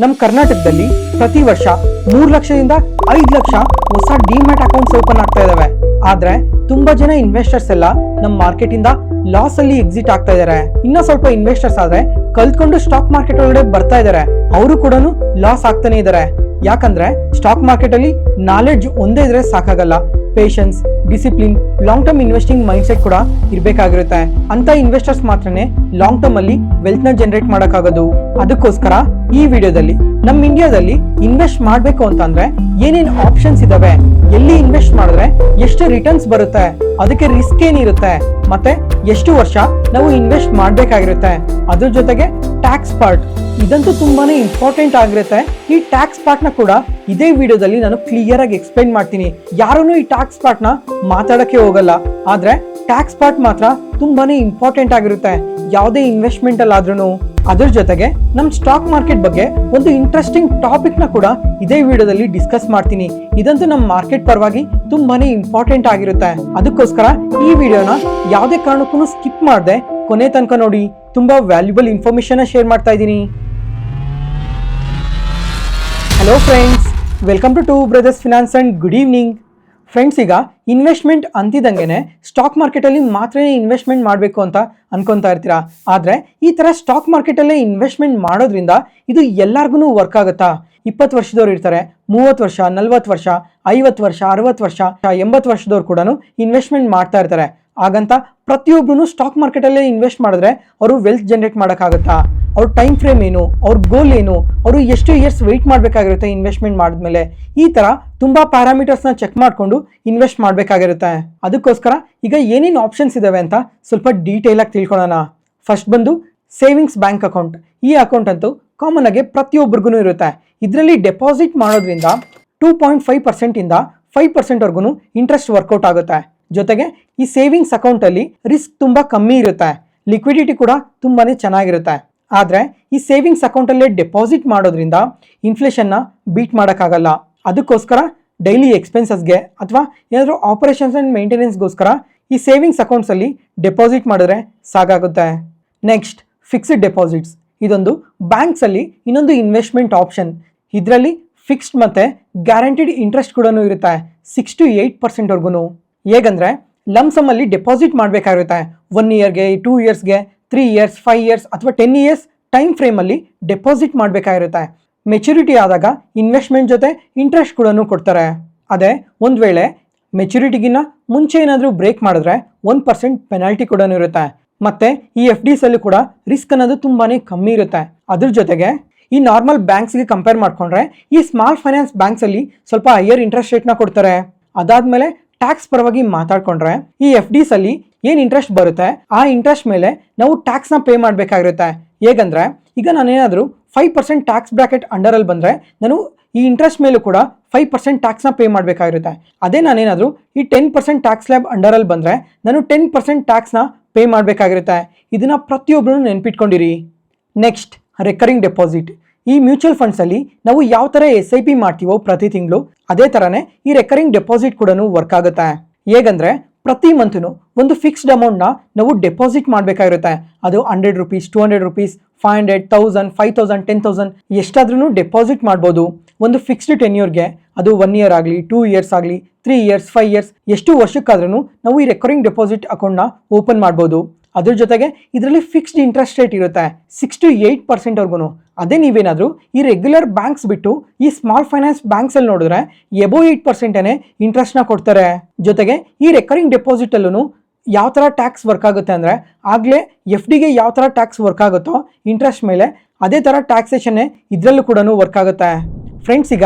ನಮ್ಮ ಕರ್ನಾಟಕದಲ್ಲಿ ಪ್ರತಿ ವರ್ಷ 3 ಲಕ್ಷದಿಂದ 5 ಲಕ್ಷ ಹೊಸ ಡಿಮ್ಯಾಟ್ ಅಕೌಂಟ್ಸ್ ಓಪನ್ ಆಗ್ತಾ ಇದಾವೆ. ಆದ್ರೆ ತುಂಬಾ ಜನ ಇನ್ವೆಸ್ಟರ್ಸ್ ಎಲ್ಲ ನಮ್ಮ ಮಾರ್ಕೆಟ್ ಇಂದ ಲಾಸ್ ಅಲ್ಲಿ ಎಕ್ಸಿಟ್ ಆಗ್ತಾ ಇದಾರೆ. ಇನ್ನ ಸ್ವಲ್ಪ ಇನ್ವೆಸ್ಟರ್ಸ್ ಆದ್ರೆ ಕಲ್ತ್ಕೊಂಡು ಸ್ಟಾಕ್ ಮಾರ್ಕೆಟ್ ಒಳಗಡೆ ಬರ್ತಾ ಇದಾರೆ, ಅವರು ಕೂಡ ಲಾಸ್ ಆಗ್ತಾನೆ ಇದಾರೆ. ಯಾಕಂದ್ರೆ ಸ್ಟಾಕ್ ಮಾರ್ಕೆಟ್ ಅಲ್ಲಿ ನಾಲೆಡ್ಜ್ ಒಂದೇ ಇದ್ರೆ ಸಾಕಾಗಲ್ಲ, patience, discipline, long term investing mind set ಕೂಡ ಇರ್ಬೇಕಾಗಿರುತ್ತೆ. ಅಂತ ಇನ್ವೆಸ್ಟರ್ಸ್ ಮಾತ್ರನೇ ಲಾಂಗ್ ಟರ್ಮ್ ಅಲ್ಲಿ ವೆಲ್ತ್ ನ ಜನರೇಟ್ ಮಾಡಕ್ಕಾಗೋದು. ಅದಕ್ಕೋಸ್ಕರ ಈ ವಿಡಿಯೋದಲ್ಲಿ ನಮ್ಮ ಇಂಡಿಯಾದಲ್ಲಿ ಇನ್ವೆಸ್ಟ್ ಮಾಡ್ಬೇಕು ಅಂತಂದ್ರೆ ಏನೇನ್ ಆಪ್ಷನ್ಸ್ ಇದಾವೆ, ಎಲ್ಲಿ ಇನ್ವೆಸ್ಟ್ ಮಾಡಿದ್ರೆ ಎಷ್ಟು ರಿಟರ್ನ್ಸ್ ಬರುತ್ತೆ, ಅದಕ್ಕೆ ರಿಸ್ಕ್ ಏನಿರುತ್ತೆ, ಮತ್ತೆ ಎಷ್ಟು ವರ್ಷ ನಾವು ಇನ್ವೆಸ್ಟ್ ಮಾಡ್ಬೇಕಾಗಿರುತ್ತೆ, ಅದ್ರ ಜೊತೆಗೆ ಟ್ಯಾಕ್ಸ್ ಪಾರ್ಟ್ ಇದಂತೂ ತುಂಬಾನೇ ಇಂಪಾರ್ಟೆಂಟ್ ಆಗಿರುತ್ತೆ. ಈ ಟ್ಯಾಕ್ಸ್ ಪಾರ್ಟ್ ನ ಕೂಡ ಇದೇ ವಿಡಿಯೋದಲ್ಲಿ ನಾನು ಕ್ಲಿಯರ್ ಆಗಿ ಎಕ್ಸ್ಪ್ಲೈನ್ ಮಾಡ್ತೀನಿ. ಯಾರೂ ಈ ಟ್ಯಾಕ್ಸ್ ಪಾರ್ಟ್ ನ ಮಾತಾಡಕ್ಕೆ ಹೋಗಲ್ಲ, ಆದ್ರೆ ಟ್ಯಾಕ್ಸ್ ಪಾರ್ಟ್ ಮಾತ್ರ ತುಂಬಾನೇ ಇಂಪಾರ್ಟೆಂಟ್ ಆಗಿರುತ್ತೆ ಯಾವುದೇ ಇನ್ವೆಸ್ಟ್ಮೆಂಟ್ ಅಲ್ಲಾದ್ರೂ. ಅದ್ರ ಜೊತೆಗೆ ನಮ್ ಸ್ಟಾಕ್ ಮಾರ್ಕೆಟ್ ಬಗ್ಗೆ ಒಂದು ಇಂಟ್ರೆಸ್ಟಿಂಗ್ ಟಾಪಿಕ್ ನ ಕೂಡ ಇದೇ ವಿಡಿಯೋದಲ್ಲಿ ಡಿಸ್ಕಸ್ ಮಾಡ್ತೀನಿ. ಇದಂತೂ ನಮ್ಮ ಮಾರ್ಕೆಟ್ ಪರವಾಗಿ ತುಂಬಾನೇ ಇಂಪಾರ್ಟೆಂಟ್ ಆಗಿರುತ್ತೆ. ಅದಕ್ಕೋಸ್ಕರ ಈ ವಿಡಿಯೋನ ಯಾವುದೇ ಕಾರಣಕ್ಕೂ ಸ್ಕಿಪ್ ಮಾಡದೆ ಕೊನೆ ತನಕ ನೋಡಿ. ತುಂಬಾ ವ್ಯಾಲ್ಯೂಬಲ್ ಇನ್ಫಾರ್ಮೇಶನ್ ಶೇರ್ ಮಾಡ್ತಾ ಇದ್ದೀನಿ. Hello friends, welcome to brothers finance and good evening. Friends, ಈಗ ಇನ್ವೆಸ್ಟ್ಮೆಂಟ್ ಅಂತಿದಂಗೆ ಸ್ಟಾಕ್ ಮಾರ್ಕೆಟಲ್ಲಿ ಮಾತ್ರ ಇನ್ವೆಸ್ಟ್ಮೆಂಟ್ ಮಾಡಬೇಕು ಅಂತ ಅನ್ಕೊತಾ ಇರ್ತೀರಾ. ಆದರೆ ಈ ಥರ ಸ್ಟಾಕ್ ಮಾರ್ಕೆಟಲ್ಲೇ ಇನ್ವೆಸ್ಟ್ಮೆಂಟ್ ಮಾಡೋದ್ರಿಂದ ಇದು ಎಲ್ಲರಿಗೂ ವರ್ಕ್ ಆಗುತ್ತಾ? 20 ವರ್ಷದವ್ರು ಇರ್ತಾರೆ, 30 ವರ್ಷ, 40 ವರ್ಷ, 50 ವರ್ಷ, 60 ವರ್ಷ, 80 ವರ್ಷದವ್ರು ಕೂಡ ಇನ್ವೆಸ್ಟ್ಮೆಂಟ್ ಮಾಡ್ತಾ ಇರ್ತಾರೆ. ಹಾಗಂತ ಪ್ರತಿಯೊಬ್ಬರು ಸ್ಟಾಕ್ ಮಾರ್ಕೆಟಲ್ಲೇ ಇನ್ವೆಸ್ಟ್ ಮಾಡಿದ್ರೆ ಅವರು ವೆಲ್ತ್ ಜನರೇಟ್ ಮಾಡೋಕ್ಕಾಗತ್ತಾ? ಅವ್ರ ಟೈಮ್ ಫ್ರೇಮ್ ಏನು, ಅವ್ರ ಗೋಲ್ ಏನು, ಅವರು ಎಷ್ಟು ಇಯರ್ಸ್ ವೆಯ್ಟ್ ಮಾಡಬೇಕಾಗಿರುತ್ತೆ ಇನ್ವೆಸ್ಟ್ಮೆಂಟ್ ಮಾಡಿದ್ಮೇಲೆ, ಈ ಥರ ತುಂಬ ಪ್ಯಾರಾಮೀಟರ್ಸ್ನ ಚೆಕ್ ಮಾಡಿಕೊಂಡು ಇನ್ವೆಸ್ಟ್ ಮಾಡಬೇಕಾಗಿರುತ್ತೆ. ಅದಕ್ಕೋಸ್ಕರ ಈಗ ಏನೇನು ಆಪ್ಷನ್ಸ್ ಇದಾವೆ ಅಂತ ಸ್ವಲ್ಪ ಡೀಟೇಲ್ ಆಗಿ ತಿಳ್ಕೊಳ್ಳೋಣ. ಫಸ್ಟ್ ಬಂದು ಸೇವಿಂಗ್ಸ್ ಬ್ಯಾಂಕ್ ಅಕೌಂಟ್. ಈ ಅಕೌಂಟ್ ಅಂತೂ ಕಾಮನ್ ಆಗಿ ಪ್ರತಿಯೊಬ್ಬರಿಗೂ ಇರುತ್ತೆ. ಇದರಲ್ಲಿ ಡೆಪಾಸಿಟ್ ಮಾಡೋದ್ರಿಂದ 2.5% ಇಂದ 5% ವರ್ಗು ಇಂಟ್ರೆಸ್ಟ್ ವರ್ಕೌಟ್ ಆಗುತ್ತೆ. ಜೊತೆಗೆ ಈ ಸೇವಿಂಗ್ಸ್ ಅಕೌಂಟಲ್ಲಿ ರಿಸ್ಕ್ ತುಂಬ ಕಮ್ಮಿ ಇರುತ್ತೆ, ಲಿಕ್ವಿಡಿಟಿ ಕೂಡ ತುಂಬಾನೇ ಚೆನ್ನಾಗಿರುತ್ತೆ. ಆದರೆ ಈ ಸೇವಿಂಗ್ಸ್ ಅಕೌಂಟಲ್ಲೇ ಡೆಪಾಸಿಟ್ ಮಾಡೋದ್ರಿಂದ ಇನ್ಫ್ಲೇಷನ್ನ ಬೀಟ್ ಮಾಡೋಕ್ಕಾಗಲ್ಲ. ಅದಕ್ಕೋಸ್ಕರ ಡೈಲಿ ಎಕ್ಸ್ಪೆನ್ಸಸ್ಗೆ ಅಥವಾ ಏನಾದರೂ ಆಪರೇಷನ್ಸ್ ಆ್ಯಂಡ್ ಮೇಂಟೆನೆನ್ಸ್ಗೋಸ್ಕರ ಈ ಸೇವಿಂಗ್ಸ್ ಅಕೌಂಟ್ಸಲ್ಲಿ ಡೆಪಾಸಿಟ್ ಮಾಡಿದ್ರೆ ಸಾಕಾಗುತ್ತೆ. Next, fixed deposits. ಇದೊಂದು ಬ್ಯಾಂಕ್ಸಲ್ಲಿ ಇನ್ನೊಂದು ಇನ್ವೆಸ್ಟ್ಮೆಂಟ್ ಆಪ್ಷನ್. ಇದರಲ್ಲಿ ಫಿಕ್ಸ್ಡ್ ಮತ್ತು ಗ್ಯಾರಂಟಿಡ್ ಇಂಟ್ರೆಸ್ಟ್ ಕೂಡ ಇರುತ್ತೆ, 6 to 8% ವರ್ಗು. ಹೇಗಂದರೆ ಲಮ್ಸಮ್ಮಲ್ಲಿ ಡೆಪಾಸಿಟ್ ಮಾಡಬೇಕಾಗಿರುತ್ತೆ. 1 ಇಯರ್ಗೆ, 2 ಇಯರ್ಸ್ಗೆ, 3 ಇಯರ್ಸ್, 5 ಇಯರ್ಸ್ ಅಥವಾ 10 ಇಯರ್ಸ್ ಟೈಮ್ ಫ್ರೇಮಲ್ಲಿ ಡೆಪಾಸಿಟ್ ಮಾಡಬೇಕಾಗಿರುತ್ತೆ. ಮೆಚುರಿಟಿ ಆದಾಗ ಇನ್ವೆಸ್ಟ್ಮೆಂಟ್ ಜೊತೆ ಇಂಟ್ರೆಸ್ಟ್ ಕೂಡ ಕೊಡ್ತಾರೆ. ಅದೇ ಒಂದು ವೇಳೆ ಮೆಚುರಿಟಿಗಿನ್ನ ಮುಂಚೆ ಏನಾದರೂ ಬ್ರೇಕ್ ಮಾಡಿದ್ರೆ 1% ಪೆನಾಲ್ಟಿ ಕೂಡ ಇರುತ್ತೆ. ಮತ್ತು ಈ FDs ಅಲ್ಲೂ ಕೂಡ ರಿಸ್ಕ್ ಅನ್ನೋದು ತುಂಬಾ ಕಮ್ಮಿ ಇರುತ್ತೆ. ಅದ್ರ ಜೊತೆಗೆ ಈ ನಾರ್ಮಲ್ ಬ್ಯಾಂಕ್ಸ್ಗೆ ಕಂಪೇರ್ ಮಾಡಿಕೊಂಡ್ರೆ ಈ ಸ್ಮಾಲ್ ಫೈನಾನ್ಸ್ ಬ್ಯಾಂಕ್ಸಲ್ಲಿ ಸ್ವಲ್ಪ ಹೈಯರ್ ಇಂಟ್ರೆಸ್ಟ್ ರೇಟ್ನ ಕೊಡ್ತಾರೆ. ಅದಾದಮೇಲೆ ಟ್ಯಾಕ್ಸ್ ಪರವಾಗಿ ಮಾತಾಡ್ಕೊಂಡ್ರೆ ಈ FDs ಅಲ್ಲಿ ಏನು ಇಂಟ್ರೆಸ್ಟ್ ಬರುತ್ತೆ ಆ ಇಂಟ್ರೆಸ್ಟ್ ಮೇಲೆ ನಾವು ಟ್ಯಾಕ್ಸ್ನ ಪೇ ಮಾಡಬೇಕಾಗಿರುತ್ತೆ. ಹೇಗಂದ್ರೆ ಈಗ ನಾನೇನಾದರೂ 5% ಟ್ಯಾಕ್ಸ್ ಬ್ರಾಕೆಟ್ ಅಂಡರಲ್ಲಿ ಬಂದರೆ ನಾನು ಈ ಇಂಟ್ರೆಸ್ಟ್ ಮೇಲೂ ಕೂಡ 5% ಟ್ಯಾಕ್ಸ್ನ ಪೇ ಮಾಡಬೇಕಾಗಿರುತ್ತೆ. ಅದೇ ನಾನೇನಾದರೂ ಈ 10% ಟ್ಯಾಕ್ಸ್ ಸ್ಲ್ಯಾಬ್ ಅಂಡರಲ್ಲಿ ಬಂದರೆ ನಾನು 10% ಟ್ಯಾಕ್ಸ್ನ ಪೇ ಮಾಡಬೇಕಾಗಿರುತ್ತೆ. ಇದನ್ನು ಪ್ರತಿಯೊಬ್ಬರೂ ನೆನ್ಪಿಟ್ಕೊಂಡಿರಿ. Next, recurring deposit. ಈ ಮ್ಯೂಚುವಲ್ ಫಂಡ್ಸಲ್ಲಿ ನಾವು ಯಾವ ಥರ SIP ಮಾಡ್ತೀವೋ ಪ್ರತಿ ತಿಂಗಳು, ಅದೇ ಥರನೇ ಈ ರೆಕರಿಂಗ್ ಡೆಪಾಸಿಟ್ ಕೂಡ ವರ್ಕ್ ಆಗುತ್ತೆ. ಹೇಗಂದರೆ ಪ್ರತಿ ಮಂತ್ನು ಒಂದು ಫಿಕ್ಸ್ಡ್ ಅಮೌಂಟ್ನ ನಾವು ಡೆಪಾಸಿಟ್ ಮಾಡಬೇಕಾಗಿರುತ್ತೆ. ಅದು 100 ರೂಪೀಸ್, 200 ರೂಪೀಸ್, 500, 1000, 5000, 10,000 ಎಷ್ಟಾದ್ರೂ ಡೆಪಾಸಿಟ್ ಮಾಡ್ಬೋದು. ಒಂದು ಫಿಕ್ಸ್ಡ್ ಟೆನ್ಯೂರ್ಗೆ, ಅದು 1 ಇಯರ್ ಆಗಲಿ, 2 ಇಯರ್ಸ್ ಆಗಲಿ, 3 ಇಯರ್ಸ್, 5 ಇಯರ್ಸ್, ಎಷ್ಟು ವರ್ಷಕ್ಕಾದ್ರೂ ನಾವು ಈ ರೆಕರಿಂಗ್ ಡೆಪಾಸಿಟ್ ಅಕೌಂಟ್ನ ಓಪನ್ ಮಾಡ್ಬೋದು. ಅದ್ರ ಜೊತೆಗೆ ಇದರಲ್ಲಿ ಫಿಕ್ಸ್ಡ್ ಇಂಟ್ರೆಸ್ಟ್ ರೇಟ್ ಇರುತ್ತೆ 6 to 8% ವರ್ಗು. ಅದೇ ನೀವೇನಾದರೂ ಈ ರೆಗ್ಯುಲರ್ ಬ್ಯಾಂಕ್ಸ್ ಬಿಟ್ಟು ಈ ಸ್ಮಾಲ್ ಫೈನಾನ್ಸ್ ಬ್ಯಾಂಕ್ಸಲ್ಲಿ ನೋಡಿದ್ರೆ ಎಬೋ 8%ನೇ ಇಂಟ್ರೆಸ್ಟ್ನ ಕೊಡ್ತಾರೆ. ಜೊತೆಗೆ ಈ ರೆಕರಿಂಗ್ ಡೆಪಾಸಿಟಲ್ಲೂ ಯಾವ ಥರ ಟ್ಯಾಕ್ಸ್ ವರ್ಕ್ ಆಗುತ್ತೆ ಅಂದರೆ ಆಗಲೇ FDಗೆ ಯಾವ ಥರ ಟ್ಯಾಕ್ಸ್ ವರ್ಕ್ ಆಗುತ್ತೋ ಇಂಟ್ರೆಸ್ಟ್ ಮೇಲೆ, ಅದೇ ಥರ ಟ್ಯಾಕ್ಸೇಷನ್ನೇ ಇದರಲ್ಲೂ ಕೂಡ ವರ್ಕ್ ಆಗುತ್ತೆ. ಫ್ರೆಂಡ್ಸ್, ಈಗ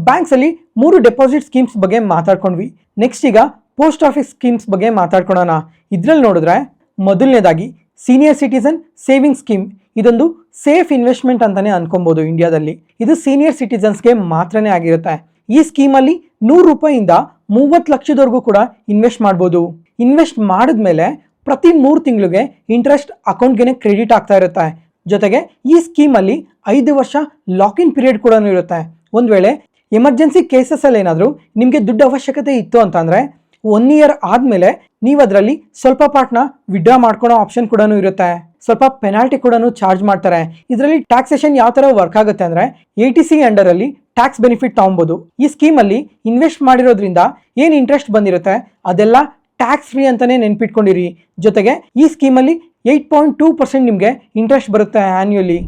ಬ್ಯಾಂಕ್ಸಲ್ಲಿ 3 ಡೆಪಾಸಿಟ್ ಸ್ಕೀಮ್ಸ್ ಬಗ್ಗೆ ಮಾತಾಡ್ಕೊಂಡ್ವಿ. ನೆಕ್ಸ್ಟ್ ಈಗ ಪೋಸ್ಟ್ ಆಫೀಸ್ ಸ್ಕೀಮ್ಸ್ ಬಗ್ಗೆ ಮಾತಾಡ್ಕೊಳ್ಳೋಣ. ಇದರಲ್ಲಿ ನೋಡಿದ್ರೆ ಮೊದಲನೇದಾಗಿ ಸೀನಿಯರ್ ಸಿಟಿಸನ್ ಸೇವಿಂಗ್ ಸ್ಕೀಮ್. ಇದೊಂದು ಸೇಫ್ ಇನ್ವೆಸ್ಟ್ಮೆಂಟ್ ಅಂತಾನೆ ಅನ್ಕೊಬೋದು ಇಂಡಿಯಾದಲ್ಲಿ. ಇದು ಸೀನಿಯರ್ ಸಿಟಿಸನ್ಸ್ಗೆ ಮಾತ್ರನೇ ಆಗಿರುತ್ತೆ. ಈ ಸ್ಕೀಮಲ್ಲಿ 100 ರೂಪಾಯಿಂದ 30 ಲಕ್ಷದವರೆಗೂ ಕೂಡ ಇನ್ವೆಸ್ಟ್ ಮಾಡ್ಬೋದು. ಇನ್ವೆಸ್ಟ್ ಮಾಡಿದ್ಮೇಲೆ ಪ್ರತಿ 3 ತಿಂಗಳಿಗೆ ಇಂಟ್ರೆಸ್ಟ್ ಅಕೌಂಟ್ಗೆ ಕ್ರೆಡಿಟ್ ಆಗ್ತಾ ಇರುತ್ತೆ. ಜೊತೆಗೆ ಈ ಸ್ಕೀಮಲ್ಲಿ 5 ವರ್ಷ ಲಾಕ್-ಇನ್ ಪೀರಿಯಡ್ ಕೂಡ ಇರುತ್ತೆ. ಒಂದು ವೇಳೆ ಎಮರ್ಜೆನ್ಸಿ ಕೇಸಸಲ್ಲಿ ಏನಾದರೂ ನಿಮಗೆ ದುಡ್ಡು ಅವಶ್ಯಕತೆ ಇತ್ತು ಅಂತಂದರೆ 1 ಇಯರ್ ಆದಮೇಲೆ ನೀವು ಅದರಲ್ಲಿ ಸ್ವಲ್ಪ ಪಾರ್ಟ್ನ ವಿಡ್ರಾ ಮಾಡ್ಕೊಳ್ಳೋ ಆಪ್ಷನ್ ಕೂಡ ಇರುತ್ತೆ. ಸ್ವಲ್ಪ ಪೆನಾಲ್ಟಿ ಕೂಡ ಚಾರ್ಜ್ ಮಾಡ್ತಾರೆ. ಇದರಲ್ಲಿ ಟ್ಯಾಕ್ಸೇಷನ್ ಯಾವ ತರ ವರ್ಕ್ ಆಗುತ್ತೆ ಅಂದ್ರೆ ATC ಅಂಡರ್ ಅಲ್ಲಿ ಟ್ಯಾಕ್ಸ್ ಬೆನಿಫಿಟ್ ತಗೊಬಹುದು. ಈ ಸ್ಕೀಮ್ ಅಲ್ಲಿ ಇನ್ವೆಸ್ಟ್ ಮಾಡಿರೋದ್ರಿಂದ ಏನ್ ಇಂಟ್ರೆಸ್ಟ್ ಬಂದಿರುತ್ತೆ ಅದೆಲ್ಲ ಟ್ಯಾಕ್ಸ್ ಫ್ರೀ ಅಂತಾನೆ ನೆನ್ಪಿಟ್ಕೊಂಡಿರಿ. ಜೊತೆಗೆ ಈ ಸ್ಕೀಮ್ ಅಲ್ಲಿ 8.2% ನಿಮ್ಗೆ ಇಂಟ್ರೆಸ್ಟ್ ಬರುತ್ತೆ ಆನ್ಯುಯಲಿ.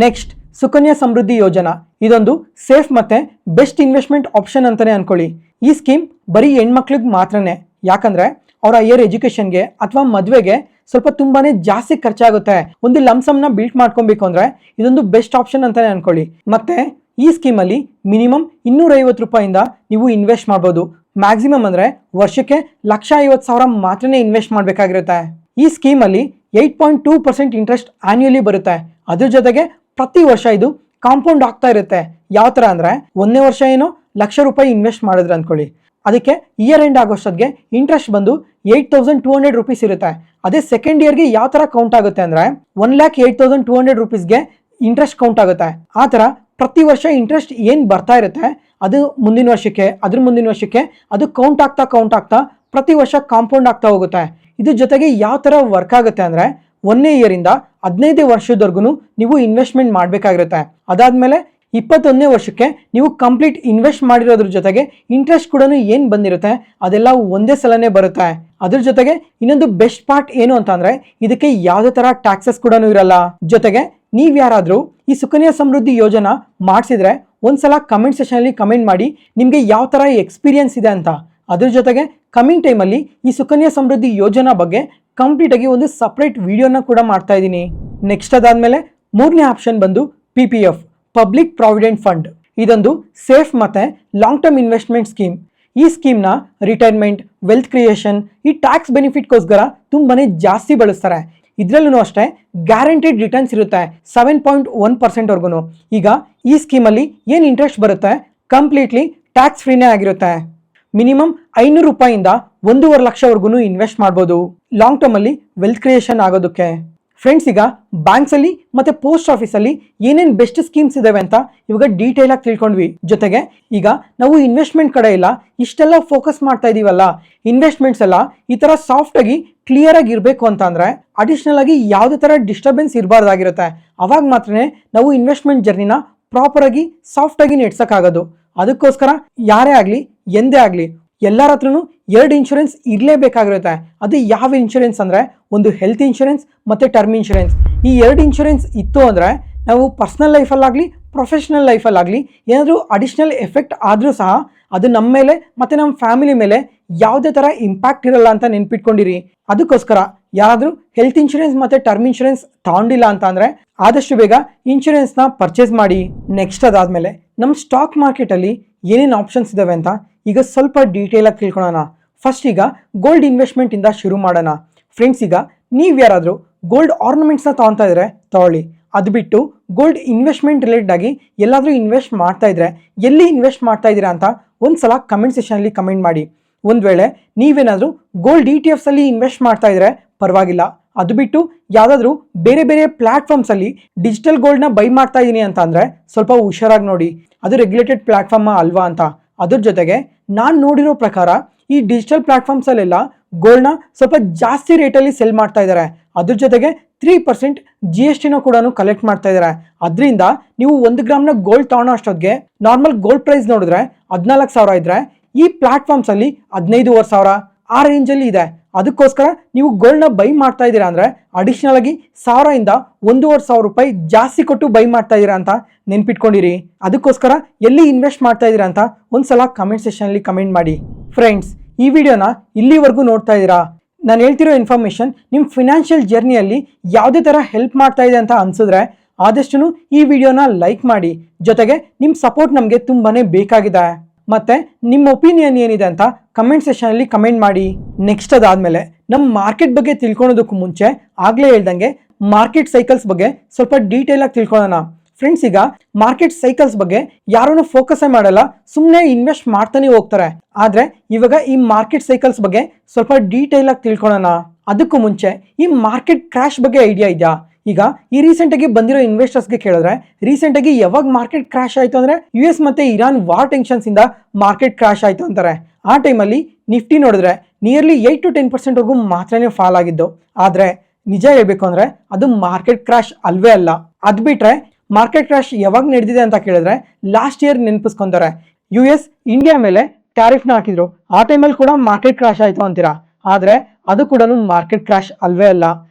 ನೆಕ್ಸ್ಟ್ ಸುಕನ್ಯಾ ಸಮೃದ್ಧಿ ಯೋಜನಾ, ಇದೊಂದು ಸೇಫ್ ಮತ್ತೆ ಬೆಸ್ಟ್ ಇನ್ವೆಸ್ಟ್ಮೆಂಟ್ ಆಪ್ಷನ್ ಅಂತಾನೆ ಅನ್ಕೊಳ್ಳಿ. ಈ ಸ್ಕೀಮ್ ಬರೀ ಹೆಣ್ಮಕ್ಳಿಗೆ ಮಾತ್ರನೇ, ಯಾಕಂದ್ರೆ ಅವರ ಹೈಯರ್ ಎಜುಕೇಶನ್ಗೆ ಅಥವಾ ಮದುವೆಗೆ ಸ್ವಲ್ಪ ತುಂಬಾನೇ ಜಾಸ್ತಿ ಖರ್ಚಾಗುತ್ತೆ. ಒಂದು ಲಂಸಮ್ನ ಬಿಲ್ಟ್ ಮಾಡ್ಕೊಬೇಕು ಅಂದ್ರೆ ಇದೊಂದು ಬೆಸ್ಟ್ ಆಪ್ಷನ್ ಅಂತಾನೆ ಅನ್ಕೊಳ್ಳಿ. ಮತ್ತೆ ಈ ಸ್ಕೀಮ್ ಅಲ್ಲಿ ಮಿನಿಮಮ್ 250 ರೂಪಾಯಿಂದ ನೀವು ಇನ್ವೆಸ್ಟ್ ಮಾಡ್ಬೋದು. ಮ್ಯಾಕ್ಸಿಮಮ್ ಅಂದ್ರೆ ವರ್ಷಕ್ಕೆ 1,50,000 ಮಾತ್ರನೇ ಇನ್ವೆಸ್ಟ್ ಮಾಡಬೇಕಾಗಿರುತ್ತೆ. ಈ ಸ್ಕೀಮ್ ಅಲ್ಲಿ 8.2% ಇಂಟ್ರೆಸ್ಟ್ ಆನ್ಯುಯಲಿ ಬರುತ್ತೆ. ಅದ್ರ ಜೊತೆಗೆ ಪ್ರತಿ ವರ್ಷ ಇದು ಕಾಂಪೌಂಡ್ ಆಗ್ತಾ ಇರುತ್ತೆ. ಯಾವ ತರ ಅಂದ್ರೆ 1ನೇ ವರ್ಷ ಏನೋ 1,00,000 ರೂಪಾಯಿ ಇನ್ವೆಸ್ಟ್ ಮಾಡಿದ್ರೆ ಅನ್ಕೊಳ್ಳಿ, ಅದಕ್ಕೆ ಇಯರ್ ಎಂಡ್ ಆಗೋಷ್ಟೊತ್ತಿಗೆ ಇಂಟ್ರೆಸ್ಟ್ ಬಂದು 8,200 ರೂಪೀಸ್ ಇರುತ್ತೆ. ಅದೇ ಸೆಕೆಂಡ್ ಇಯರ್ಗೆ ಯಾವ ತರ ಕೌಂಟ್ ಆಗುತ್ತೆ ಅಂದ್ರೆ 1,08,200 ರೂಪೀಸ್ಗೆ ಇಂಟ್ರೆಸ್ಟ್ ಕೌಂಟ್ ಆಗುತ್ತೆ. ಆ ತರ ಪ್ರತಿ ವರ್ಷ ಇಂಟ್ರೆಸ್ಟ್ ಏನ್ ಬರ್ತಾ ಇರುತ್ತೆ ಅದು ಮುಂದಿನ ವರ್ಷಕ್ಕೆ, ಅದ್ರ ಮುಂದಿನ ವರ್ಷಕ್ಕೆ ಅದು ಕೌಂಟ್ ಆಗ್ತಾ ಪ್ರತಿ ವರ್ಷ ಕಾಂಪೌಂಡ್ ಆಗ್ತಾ ಹೋಗುತ್ತೆ. ಇದ್ರ ಜೊತೆಗೆ ಯಾವ ತರ ವರ್ಕ್ ಆಗುತ್ತೆ ಅಂದ್ರೆ 1ನೇ ಇಯರ್ ಇಂದ 15 ವರ್ಷದವರೆಗೂ ನೀವು ಇನ್ವೆಸ್ಟ್ಮೆಂಟ್ ಮಾಡಬೇಕಾಗಿರುತ್ತೆ. ಅದಾದ್ಮೇಲೆ 21ನೇ ವರ್ಷಕ್ಕೆ ನೀವು ಕಂಪ್ಲೀಟ್ ಇನ್ವೆಸ್ಟ್ ಮಾಡಿರೋದ್ರ ಜೊತೆಗೆ ಇಂಟ್ರೆಸ್ಟ್ ಕೂಡ ಏನ್ ಬಂದಿರುತ್ತೆ ಅದೆಲ್ಲ ಒಂದೇ ಸಲನೇ ಬರುತ್ತೆ. ಅದ್ರ ಜೊತೆಗೆ ಇನ್ನೊಂದು ಬೆಸ್ಟ್ ಪಾರ್ಟ್ ಏನು ಅಂತ ಅಂದ್ರೆ ಇದಕ್ಕೆ ಯಾವುದೇ ತರ ಟ್ಯಾಕ್ಸಸ್ ಕೂಡ ಇರಲ್ಲ. ಜೊತೆಗೆ ನೀವ್ ಯಾರಾದ್ರೂ ಈ ಸುಕನ್ಯಾ ಸಮೃದ್ಧಿ ಯೋಜನಾ ಮಾಡಿಸಿದ್ರೆ ಒಂದ್ಸಲ ಕಮೆಂಟ್ ಸೆಷನ್ ಅಲ್ಲಿ ಕಮೆಂಟ್ ಮಾಡಿ ನಿಮ್ಗೆ ಯಾವ ತರ ಎಕ್ಸ್ಪೀರಿಯನ್ಸ್ ಇದೆ ಅಂತ. ಅದ್ರ ಜೊತೆಗೆ ಕಮಿಂಗ್ ಟೈಮಲ್ಲಿ ಈ ಸುಕನ್ಯಾ ಸಮೃದ್ಧಿ ಯೋಜನಾ ಬಗ್ಗೆ ಕಂಪ್ಲೀಟ್ ಆಗಿ ಒಂದು ಸಪ್ರೇಟ್ ವಿಡಿಯೋನ ಕೂಡ ಮಾಡ್ತಾ ಇದ್ದೀನಿ. ನೆಕ್ಸ್ಟ್ ಅದಾದ್ಮೇಲೆ 3ನೇ ಆಪ್ಷನ್ ಬಂದು PPF, ಪಬ್ಲಿಕ್ ಪ್ರಾವಿಡೆಂಟ್ ಫಂಡ್. ಇದೊಂದು ಸೇಫ್ ಮತ್ತೆ ಲಾಂಗ್ ಟರ್ಮ್ ಇನ್ವೆಸ್ಟ್ಮೆಂಟ್ ಸ್ಕೀಮ್. ಈ ಸ್ಕೀಮ್ನ ರಿಟೈರ್ಮೆಂಟ್, ವೆಲ್ತ್ ಕ್ರಿಯೇಷನ್, ಈ ಟ್ಯಾಕ್ಸ್ ಬೆನಿಫಿಟ್ಗೋಸ್ಕರ ತುಂಬಾನೇ ಜಾಸ್ತಿ ಬಳಸ್ತಾರೆ. ಇದರಲ್ಲೂ ಅಷ್ಟೇ ಗ್ಯಾರಂಟಿಡ್ ರಿಟರ್ನ್ಸ್ ಇರುತ್ತೆ 7.1% ವರ್ಗು. ಈಗ ಈ ಸ್ಕೀಮಲ್ಲಿ ಏನು ಇಂಟ್ರೆಸ್ಟ್ ಬರುತ್ತೆ ಕಂಪ್ಲೀಟ್ಲಿ ಟ್ಯಾಕ್ಸ್ ಫ್ರೀನೇ ಆಗಿರುತ್ತೆ. ಮಿನಿಮಮ್ 500 ರೂಪಾಯಿಂದ 1.5 ಲಕ್ಷವರೆಗೂ ಇನ್ವೆಸ್ಟ್ ಮಾಡ್ಬೋದು ಲಾಂಗ್ ಟರ್ಮ್ ಅಲ್ಲಿ ವೆಲ್ತ್ ಕ್ರಿಯೇಷನ್ ಆಗೋದಕ್ಕೆ. ಫ್ರೆಂಡ್ಸ್, ಈಗ ಬ್ಯಾಂಕ್ಸ್ ಅಲ್ಲಿ ಮತ್ತೆ ಪೋಸ್ಟ್ ಆಫೀಸ್ ಅಲ್ಲಿ ಏನೇನ್ ಬೆಸ್ಟ್ ಸ್ಕೀಮ್ಸ್ ಇದಾವೆ ಅಂತ ಇವಾಗ ಡೀಟೇಲ್ ಆಗಿ ತಿಳ್ಕೊಂಡ್ವಿ. ಜೊತೆಗೆ ಈಗ ನಾವು ಇನ್ವೆಸ್ಟ್ಮೆಂಟ್ ಕಡೆ ಇಲ್ಲ ಇಷ್ಟೆಲ್ಲ ಫೋಕಸ್ ಮಾಡ್ತಾ ಇದೀವಲ್ಲ, ಇನ್ವೆಸ್ಟ್ಮೆಂಟ್ಸ್ ಎಲ್ಲ ಈ ತರ ಸಾಫ್ಟ್ ಆಗಿ ಕ್ಲಿಯರ್ ಆಗಿ ಇರಬೇಕು ಅಂತ ಅಂದ್ರೆ ಅಡಿಷನಲ್ ಆಗಿ ಯಾವುದೇ ತರ ಡಿಸ್ಟರ್ಬೆನ್ಸ್ ಇರಬಾರ್ದಾಗಿರುತ್ತೆ. ಅವಾಗ ಮಾತ್ರನೇ ನಾವು ಇನ್ವೆಸ್ಟ್ಮೆಂಟ್ ಜರ್ನಿನ ಪ್ರಾಪರ್ ಆಗಿ ಸಾಫ್ಟ್ ಆಗಿ ನಡೆಸಕ್ಕಾಗೋದು. ಅದಕ್ಕೋಸ್ಕರ ಯಾರೇ ಆಗ್ಲಿ ಎಂದೇ ಆಗ್ಲಿ ಎಲ್ಲರ ಹತ್ರನೂ 2 ಇನ್ಶೂರೆನ್ಸ್ ಇರಲೇಬೇಕಾಗಿರುತ್ತೆ. ಅದು ಯಾವ ಇನ್ಶೂರೆನ್ಸ್ ಅಂದ್ರೆ ಒಂದು ಹೆಲ್ತ್ ಇನ್ಶೂರೆನ್ಸ್ ಮತ್ತೆ ಟರ್ಮ್ ಇನ್ಶೂರೆನ್ಸ್. ಈ 2 ಇನ್ಶೂರೆನ್ಸ್ ಇತ್ತು ಅಂದ್ರೆ ನಾವು ಪರ್ಸನಲ್ ಲೈಫಲ್ಲಾಗಲಿ ಪ್ರೊಫೆಷನಲ್ ಲೈಫಲ್ಲಾಗಲಿ ಏನಾದರೂ ಅಡಿಷನಲ್ ಎಫೆಕ್ಟ್ ಆದರೂ ಸಹ ಅದು ನಮ್ಮ ಮೇಲೆ ಮತ್ತೆ ನಮ್ಮ ಫ್ಯಾಮಿಲಿ ಮೇಲೆ ಯಾವುದೇ ಥರ ಇಂಪ್ಯಾಕ್ಟ್ ಇರಲ್ಲ ಅಂತ ನೆನ್ಪಿಟ್ಕೊಂಡಿರಿ. ಅದಕ್ಕೋಸ್ಕರ ಯಾರಾದರೂ ಹೆಲ್ತ್ ಇನ್ಶೂರೆನ್ಸ್ ಮತ್ತೆ ಟರ್ಮ್ ಇನ್ಶೂರೆನ್ಸ್ ತಗೊಂಡಿಲ್ಲ ಅಂತ ಅಂದ್ರೆ ಆದಷ್ಟು ಬೇಗ ಇನ್ಶೂರೆನ್ಸ್ನ ಪರ್ಚೇಸ್ ಮಾಡಿ. ನೆಕ್ಸ್ಟ್ ಅದಾದ್ಮೇಲೆ ನಮ್ಮ ಸ್ಟಾಕ್ ಮಾರ್ಕೆಟಲ್ಲಿ ಏನೇನು ಆಪ್ಷನ್ಸ್ ಇದಾವೆ ಅಂತ ಈಗ ಸ್ವಲ್ಪ ಡೀಟೇಲ್ ಆಗಿ ತಿಳ್ಕೊಳ್ಳೋಣ. ಫಸ್ಟ್ ಈಗ ಗೋಲ್ಡ್ ಇನ್ವೆಸ್ಟ್ಮೆಂಟ್ ಇಂದ ಶುರು ಮಾಡೋಣ. ಫ್ರೆಂಡ್ಸ್, ಈಗ ನೀವು ಯಾರಾದರೂ ಗೋಲ್ಡ್ ಆರ್ನಮೆಂಟ್ಸ್ನ ತಗೊತಾ ಇದ್ರೆ ತಗೊಳ್ಳಿ. ಅದು ಬಿಟ್ಟು ಗೋಲ್ಡ್ ಇನ್ವೆಸ್ಟ್ಮೆಂಟ್ ರಿಲೇಟೆಡ್ ಆಗಿ ಎಲ್ಲಾದರೂ ಇನ್ವೆಸ್ಟ್ ಮಾಡ್ತಾ ಇದ್ರೆ ಎಲ್ಲಿ ಇನ್ವೆಸ್ಟ್ ಮಾಡ್ತಾ ಇದ್ದೀರಾ ಅಂತ ಒಂದ್ಸಲ ಕಮೆಂಟ್ ಸೆಷನಲ್ಲಿ ಕಮೆಂಟ್ ಮಾಡಿ. ಒಂದು ವೇಳೆ ನೀವೇನಾದರೂ ಗೋಲ್ಡ್ ETFs ಅಲ್ಲಿ ಇನ್ವೆಸ್ಟ್ ಮಾಡ್ತಾ ಇದ್ರೆ ಪರವಾಗಿಲ್ಲ. ಅದು ಬಿಟ್ಟು ಯಾವುದಾದ್ರೂ ಬೇರೆ ಬೇರೆ ಪ್ಲಾಟ್ಫಾರ್ಮ್ಸಲ್ಲಿ ಡಿಜಿಟಲ್ ಗೋಲ್ಡ್ನ ಬೈ ಮಾಡ್ತಾ ಇದ್ದೀನಿ ಅಂತ ಅಂದರೆ ಸ್ವಲ್ಪ ಹುಷಾರಾಗಿ ನೋಡಿ, ಅದು ರೆಗ್ಯುಲೇಟೆಡ್ ಪ್ಲಾಟ್ಫಾರ್ಮ್ ಅಲ್ವಾ ಅಂತ. ಅದ್ರ ಜೊತೆಗೆ ನಾನು ನೋಡಿರೋ ಪ್ರಕಾರ ಈ ಡಿಜಿಟಲ್ ಪ್ಲಾಟ್ಫಾರ್ಮ್ಸಲ್ಲೆಲ್ಲ ಗೋಲ್ಡ್ನ ಸ್ವಲ್ಪ ಜಾಸ್ತಿ ರೇಟಲ್ಲಿ ಸೆಲ್ ಮಾಡ್ತಾ ಇದ್ದಾರೆ. ಅದ್ರ ಜೊತೆಗೆ 3% GSTನ ಕೂಡ ಕಲೆಕ್ಟ್ ಮಾಡ್ತಾ ಇದ್ದಾರೆ. ಅದರಿಂದ ನೀವು 1 ಗ್ರಾಮ್ನ ಗೋಲ್ಡ್ ತಗೊಳ್ಳೋ ಅಷ್ಟೊತ್ತಿಗೆ ನಾರ್ಮಲ್ ಗೋಲ್ಡ್ ಪ್ರೈಸ್ ನೋಡಿದ್ರೆ 14,000 ಇದ್ರೆ ಈ ಪ್ಲಾಟ್ಫಾರ್ಮ್ಸಲ್ಲಿ 15,500 ಆ ರೇಂಜಲ್ಲಿ ಇದೆ. ಅದಕ್ಕೋಸ್ಕರ ನೀವು ಗೋಲ್ಡ್ನ ಬೈ ಮಾಡ್ತಾ ಇದ್ದೀರಾ ಅಂದರೆ ಅಡಿಷ್ನಲ್ ಆಗಿ 1,000 ಇಂದ 1,500 ರೂಪಾಯಿ ಜಾಸ್ತಿ ಕೊಟ್ಟು ಬೈ ಮಾಡ್ತಾ ಇದ್ದೀರಾ ಅಂತ ನೆನ್ಪಿಟ್ಕೊಂಡಿರಿ. ಅದಕ್ಕೋಸ್ಕರ ಎಲ್ಲಿ ಇನ್ವೆಸ್ಟ್ ಮಾಡ್ತಾ ಇದ್ದೀರಾ ಅಂತ ಒಂದ್ಸಲ ಕಮೆಂಟ್ ಸೆಷನಲ್ಲಿ ಕಮೆಂಟ್ ಮಾಡಿ. ಫ್ರೆಂಡ್ಸ್, ಈ ವಿಡಿಯೋನ ಇಲ್ಲಿವರೆಗೂ ನೋಡ್ತಾ ಇದ್ದೀರಾ. ನಾನು ಹೇಳ್ತಿರೋ ಇನ್ಫಾರ್ಮೇಷನ್ ನಿಮ್ಮ ಫಿನಾನ್ಷಿಯಲ್ ಜರ್ನಿಯಲ್ಲಿ ಯಾವುದೇ ಥರ ಹೆಲ್ಪ್ ಮಾಡ್ತಾ ಇದೆ ಅಂತ ಅನ್ಸಿದ್ರೆ ಆದಷ್ಟು ಈ ವಿಡಿಯೋನ ಲೈಕ್ ಮಾಡಿ. ಜೊತೆಗೆ ನಿಮ್ಮ ಸಪೋರ್ಟ್ ನಮಗೆ ತುಂಬಾ ಬೇಕಾಗಿದೆ. ಮತ್ತೆ ನಿಮ್ಮ ಒಪಿನಿಯನ್ ಏನಿದೆ ಅಂತ ಕಮೆಂಟ್ ಸೆಷನಲ್ಲಿ ಕಮೆಂಟ್ ಮಾಡಿ. ನೆಕ್ಸ್ಟ್ ಅದಾದಮೇಲೆ ನಮ್ಮ ಮಾರ್ಕೆಟ್ ಬಗ್ಗೆ ತಿಳ್ಕೊಳ್ಳೋದಕ್ಕೂ ಮುಂಚೆ ಆಗಲೇ ಹೇಳ್ದಂಗೆ ಮಾರ್ಕೆಟ್ ಸೈಕಲ್ಸ್ ಬಗ್ಗೆ ಸ್ವಲ್ಪ ಡೀಟೇಲ್ ಆಗಿ ತಿಳ್ಕೊಳ್ಳೋಣ. ಫ್ರೆಂಡ್ಸ್, ಈಗ ಮಾರ್ಕೆಟ್ ಸೈಕಲ್ಸ್ ಬಗ್ಗೆ ಯಾರೂ ಫೋಕಸ್ ಮಾಡಲ್ಲ, ಸುಮ್ಮನೆ ಇನ್ವೆಸ್ಟ್ ಮಾಡ್ತಾನೆ ಹೋಗ್ತಾರೆ. ಆದರೆ ಇವಾಗ ಈ ಮಾರ್ಕೆಟ್ ಸೈಕಲ್ಸ್ ಬಗ್ಗೆ ಸ್ವಲ್ಪ ಡೀಟೇಲ್ ಆಗಿ ತಿಳ್ಕೊಳ್ಳೋಣ. ಅದಕ್ಕೂ ಮುಂಚೆ ಈ ಮಾರ್ಕೆಟ್ ಕ್ರ್ಯಾಶ್ ಬಗ್ಗೆ ಐಡಿಯಾ ಇದೆಯಾ? ಈಗ ಈ ರೀಸೆಂಟಾಗಿ ಬಂದಿರೋ ಇನ್ವೆಸ್ಟರ್ಸ್ಗೆ ಕೇಳಿದ್ರೆ ರೀಸೆಂಟಾಗಿ ಯಾವಾಗ ಮಾರ್ಕೆಟ್ ಕ್ರ್ಯಾಶ್ ಆಯಿತು ಅಂದರೆ US ಮತ್ತು ಇರಾನ್ ವಾರ್ ಟೆನ್ಷನ್ಸಿಂದ ಮಾರ್ಕೆಟ್ ಕ್ರ್ಯಾಶ್ ಆಯಿತು ಅಂತಾರೆ. ಆ ಟೈಮಲ್ಲಿ ನಿಫ್ಟಿ ನೋಡಿದ್ರೆ ನಿಯರ್ಲಿ 8 to 10% ಮಾತ್ರನೇ ಫಾಲ್ ಆಗಿದ್ದು. ಆದರೆ ನಿಜ ಹೇಳ್ಬೇಕು ಅಂದ್ರೆ ಅದು ಮಾರ್ಕೆಟ್ ಕ್ರಾಶ್ ಅಲ್ವೇ ಅಲ್ಲ. ಅದ್ ಬಿಟ್ರೆ ಮಾರ್ಕೆಟ್ ಕ್ರಾಶ್ ಯಾವಾಗ ನಡೆದಿದೆ ಅಂತ ಕೇಳಿದ್ರೆ ಲಾಸ್ಟ್ ಇಯರ್ ನೆನಪಿಸ್ಕೊಂತಾರೆ. US ಇಂಡಿಯಾ ಮೇಲೆ ಟ್ಯಾರಿಫ್ನ ಹಾಕಿದ್ರು, ಆ ಟೈಮಲ್ಲಿ ಕೂಡ ಮಾರ್ಕೆಟ್ ಕ್ರಾಶ್ ಆಯ್ತು ಅಂತೀರಾ, ಆದ್ರೆ ಅದು ಕೂಡ ಮಾರ್ಕೆಟ್ ಕ್ರಾಶ್ ಅಲ್ವೇ ಅಲ್ಲ.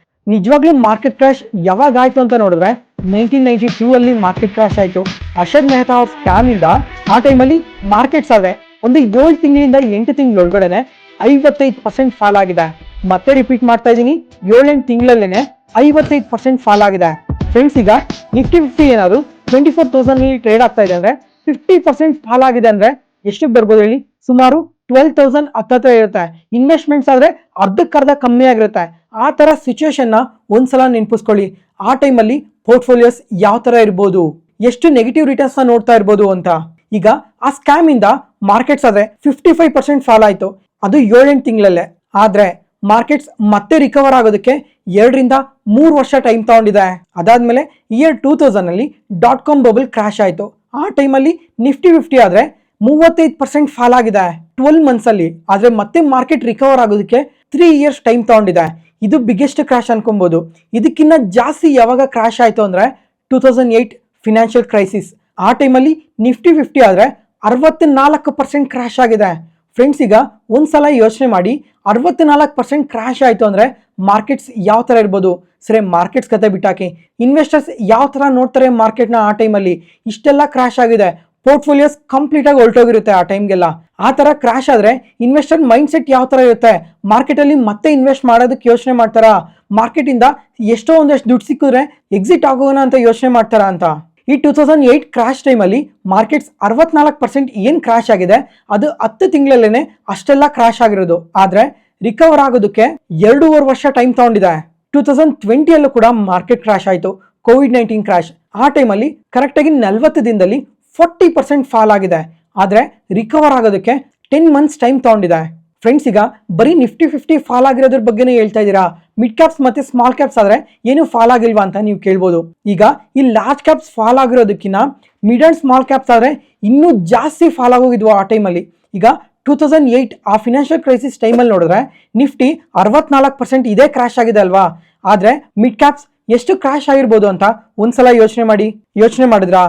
ನಿಜವಾಗ್ಲೂ ಮಾರ್ಕೆಟ್ ಕ್ರಾಶ್ ಯಾವಾಗ ಆಯ್ತು ಅಂತ ನೋಡಿದ್ರೆ 1992 ಅಲ್ಲಿ ಮಾರ್ಕೆಟ್ ಕ್ರಾಶ್ ಆಯ್ತು. ಹರ್ಷದ್ ಮೆಹ್ತಾ ಅವ್ರ ಸ್ಕ್ಯಾಮ್ ಇಂದ ಆ ಟೈಮಲ್ಲಿ ಮಾರ್ಕೆಟ್ಸ್ ಆದ್ರೆ ಒಂದು 7 ತಿಂಗಳಿಂದ 8 ತಿಂಗಳ ಒಳಗಡೆ 55% ಫಾಲ್ ಆಗಿದೆ. ಮತ್ತೆ ರಿಪೀಟ್ ಮಾಡ್ತಾ ಇದ್ದೀನಿ, 7-8 ತಿಂಗಳಲ್ಲೇನೆ 55% ಫಾಲ್ ಆಗಿದೆ. ಫ್ರೆಂಡ್ಸ್, ಈಗ ನಿಫ್ಟಿ 50 ಏನಾದ್ರು 24,000 ಟ್ರೇಡ್ ಆಗ್ತಾ ಇದೆ ಅಂದ್ರೆ 50% ಫಾಲ್ ಆಗಿದೆ ಅಂದ್ರೆ ಎಷ್ಟಕ್ಕೆ ಬರ್ಬೋದು ಹೇಳಿ? ಸುಮಾರು 12,000 ಹತ್ತತ್ರ ಇರುತ್ತೆ. ಇನ್ವೆಸ್ಟ್ಮೆಂಟ್ಸ್ ಆದ್ರೆ ಅರ್ಧಕ್ಕರ್ಧ ಕಮ್ಮಿ ಆಗಿರುತ್ತೆ. ಆ ತರ ಸಿಚುವೇಶನ್ ನ ಒಂದ್ಸಲ ನೆನಪಿಸ್ಕೊಳ್ಳಿ. ಆ ಟೈಮಲ್ಲಿ ಪೋರ್ಟ್ಫೋಲಿಯೋಸ್ ಯಾವ ತರ ಇರ್ಬೋದು, ಎಷ್ಟು ನೆಗೆಟಿವ್ ರಿಟರ್ನ್ಸ್ ನ ನೋಡ್ತಾ ಇರ್ಬೋದು ಅಂತ. ಈಗ ಆ ಸ್ಕ್ಯಾಮ್ ಇಂದ ಮಾರ್ಕೆಟ್ಸ್ ಆದ್ರೆ 55% ಫಾಲ್ ಆಯ್ತು, ಅದು 7-8 ತಿಂಗಳಲ್ಲೇ. ಆದ್ರೆ ಮಾರ್ಕೆಟ್ಸ್ ಮತ್ತೆ ರಿಕವರ್ ಆಗೋದಕ್ಕೆ 2-3 ವರ್ಷ ಟೈಮ್ ತಗೊಂಡಿದೆ. ಅದಾದ್ಮೇಲೆ ಇಯರ್ 2000 ಅಲ್ಲಿ .com ಬಬಲ್ ಕ್ರಾಶ್ ಆಯ್ತು. ಆ ಟೈಮಲ್ಲಿ ನಿಫ್ಟಿ 50 ಆದ್ರೆ 35% ಫಾಲ್ ಆಗಿದೆ 12 ಮಂತ್ಸ್ ಅಲ್ಲಿ. ಆದ್ರೆ ಮತ್ತೆ ಮಾರ್ಕೆಟ್ ರಿಕವರ್ ಆಗೋದಕ್ಕೆ 3 ಇಯರ್ಸ್ ಟೈಮ್ ತಗೊಂಡಿದೆ. ಇದು ಬಿಗ್ಗೆಸ್ಟ್ ಕ್ರಾಶ್ ಅನ್ಕೊಬಹುದು. ಇದಕ್ಕಿಂತ ಜಾಸ್ತಿ ಯಾವಾಗ ಕ್ರಾಶ್ ಆಯ್ತು ಅಂದ್ರೆ 2008 ಫಿನಾನ್ಷಿಯಲ್ ಕ್ರೈಸಿಸ್. ಆ ಟೈಮಲ್ಲಿ ನಿಫ್ಟಿ 50 ಆದ್ರೆ 64% ಕ್ರಾಶ್ ಆಗಿದೆ. ಫ್ರೆಂಡ್ಸ್, ಈಗ ಒಂದ್ಸಲ ಯೋಚನೆ ಮಾಡಿ, 64% ಕ್ರಾಶ್ ಆಯ್ತು ಅಂದ್ರೆ ಮಾರ್ಕೆಟ್ಸ್ ಯಾವ ತರ ಇರ್ಬೋದು? ಸರಿ, ಮಾರ್ಕೆಟ್ಸ್ ಕತೆ ಬಿಟ್ಟಾಕಿ, ಇನ್ವೆಸ್ಟರ್ಸ್ ಯಾವ ತರ ನೋಡ್ತಾರೆ ಮಾರ್ಕೆಟ್ನ? ಆ ಟೈಮಲ್ಲಿ ಇಷ್ಟೆಲ್ಲ ಕ್ರಾಶ್ ಆಗಿದೆ, ಪೋರ್ಟ್ಫೋಲಿಯೋಸ್ ಕಂಪ್ಲೀಟ್ ಆಗಿ ಹೊರಟೋಗಿರುತ್ತೆ ಆ ಟೈಮ್ಗೆಲ್ಲ. ಆ ತರ ಕ್ರಾಶ್ ಆದ್ರೆ ಇನ್ವೆಸ್ಟರ್ ಮೈಂಡ್ ಸೆಟ್ ಯಾವ ತರ ಇರುತ್ತೆ? ಮಾರ್ಕೆಟ್ ಅಲ್ಲಿ ಮತ್ತೆ ಇನ್ವೆಸ್ಟ್ ಮಾಡೋದಕ್ಕೆ ಯೋಚನೆ ಮಾಡ್ತಾರಾ? ಮಾರ್ಕೆಟ್ ಇಂದ ಎಷ್ಟೋ ಒಂದಷ್ಟು ದುಡ್ಡು ಸಿಕ್ಕಿದ್ರೆ ಎಕ್ಸಿಟ್ ಆಗೋಣ ಅಂತ ಯೋಚನೆ ಮಾಡ್ತಾರಾ ಅಂತ. ಈ 2008 ಕ್ರಾಶ್ ಟೈಮಲ್ಲಿ ಮಾರ್ಕೆಟ್ಸ್ 64% ಏನ್ ಕ್ರಾಶ್ ಆಗಿದೆ, ಅದು 10 ತಿಂಗಳಲ್ಲೇನೆ ಅಷ್ಟೆಲ್ಲ ಕ್ರಾಶ್ ಆಗಿರೋದು. ಆದ್ರೆ ರಿಕವರ್ ಆಗೋದಕ್ಕೆ 2.5 ವರ್ಷ ಟೈಮ್ ತಗೊಂಡಿದೆ. 2020 ಅಲ್ಲೂ ಕೂಡ ಮಾರ್ಕೆಟ್ ಕ್ರಾಶ್ ಆಯ್ತು, COVID-19 ಕ್ರಾಶ್. ಆ ಟೈಮಲ್ಲಿ ಕರೆಕ್ಟ್ ಆಗಿ 40 ದಿನದಲ್ಲಿ 40% ಫಾಲ್ ಆಗಿದೆ. ಆದ್ರೆ ರಿಕವರ್ ಆಗೋದಕ್ಕೆ 10 ಮಂತ್ಸ್ ಟೈಮ್ ತಗೊಂಡಿದೆ. ಫ್ರೆಂಡ್ಸ್, ಈಗ ಬರೀ ನಿಫ್ಟಿ 50 ಫಾಲ್ ಆಗಿರೋದ್ರ ಬಗ್ಗೆನೇ ಹೇಳ್ತಾ ಇದ್ದೀರಾ, ಮಿಡ್ ಕ್ಯಾಪ್ಸ್ ಮತ್ತೆ ಸ್ಮಾಲ್ ಕ್ಯಾಪ್ಸ್ ಆದ್ರೆ ಏನು ಫಾಲ್ ಆಗಿಲ್ವಾ ಅಂತ ನೀವು ಕೇಳ್ಬೋದು. ಈಗ ಈ ಲಾರ್ಜ್ ಕ್ಯಾಪ್ಸ್ ಫಾಲ್ ಆಗಿರೋದಕ್ಕಿಂತ ಮಿಡ್ ಅಂಡ್ ಸ್ಮಾಲ್ ಕ್ಯಾಪ್ಸ್ ಆದ್ರೆ ಇನ್ನೂ ಜಾಸ್ತಿ ಫಾಲ್ ಆಗೋಗಿದ್ವು ಆ ಟೈಮಲ್ಲಿ. ಈಗ 2008 ಆ ಫಿನಾನ್ಷಿಯಲ್ ಕ್ರೈಸಿಸ್ ಟೈಮಲ್ಲಿ ನೋಡಿದ್ರೆ ನಿಫ್ಟಿ 64% ಇದೇ ಕ್ರಾಶ್ ಆಗಿದೆ ಅಲ್ವಾ? ಆದ್ರೆ ಮಿಡ್ ಕ್ಯಾಪ್ಸ್ ಎಷ್ಟು ಕ್ರಾಶ್ ಆಗಿರ್ಬೋದು ಅಂತ ಒಂದ್ಸಲ ಯೋಚನೆ ಮಾಡಿ. ಯೋಚನೆ ಮಾಡಿದ್ರಾ?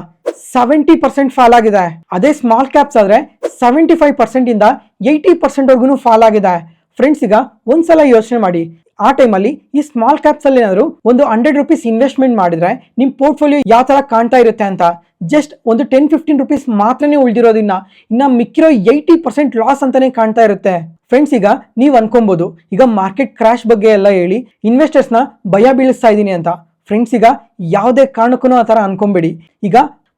70% ಫಾಲ್ ಆಗಿದೆ. ಅದೇ ಸ್ಮಾಲ್ ಕ್ಯಾಪ್ಸ್ ಆದ್ರೆ 75% ಇಂದ 80% ವರ್ಗು ಫಾಲ್ ಆಗಿದೆ. ಫ್ರೆಂಡ್ಸ್, ಈಗ ಒಂದ್ಸಲ ಯೋಚನೆ ಮಾಡಿ, ಆ ಟೈಮಲ್ಲಿ ಈ ಸ್ಮಾಲ್ ಕ್ಯಾಪ್ಸ್ ಅಲ್ಲಿ ಏನಾದ್ರು ಒಂದು 100 ರೂಪೀಸ್ ಇನ್ವೆಸ್ಟ್ಮೆಂಟ್ ಮಾಡಿದ್ರೆ ನಿಮ್ ಪೋರ್ಟ್ಫೋಲಿಯೋ ಯಾವ ತರ ಕಾಣ್ತಾ ಇರುತ್ತೆ ಅಂತ. ಜಸ್ಟ್ ಒಂದು 10-15 ರೂಪೀಸ್ ಮಾತ್ರನೇ ಉಳಿದಿರೋದಿನ್ನ, ಇನ್ನ ಮಿಕ್ಕಿರೋ 80% ಲಾಸ್ ಅಂತಾನೆ ಕಾಣ್ತಾ ಇರುತ್ತೆ. ಫ್ರೆಂಡ್ಸ್, ಈಗ ನೀವು ಅನ್ಕೊಬಹುದು, ಈಗ ಮಾರ್ಕೆಟ್ ಕ್ರಾಶ್ ಬಗ್ಗೆ ಎಲ್ಲ ಹೇಳಿ ಇನ್ವೆಸ್ಟರ್ಸ್ ನ ಭಯ ಬೀಳಿಸ್ತಾ ಇದೀನಿ ಅಂತ. ಫ್ರೆಂಡ್ಸ್, ಈಗ ಯಾವುದೇ ಕಾರಣಕ್ಕೂ ಆ ತರ ಅನ್ಕೊಂಬೇಡಿ. ಈಗ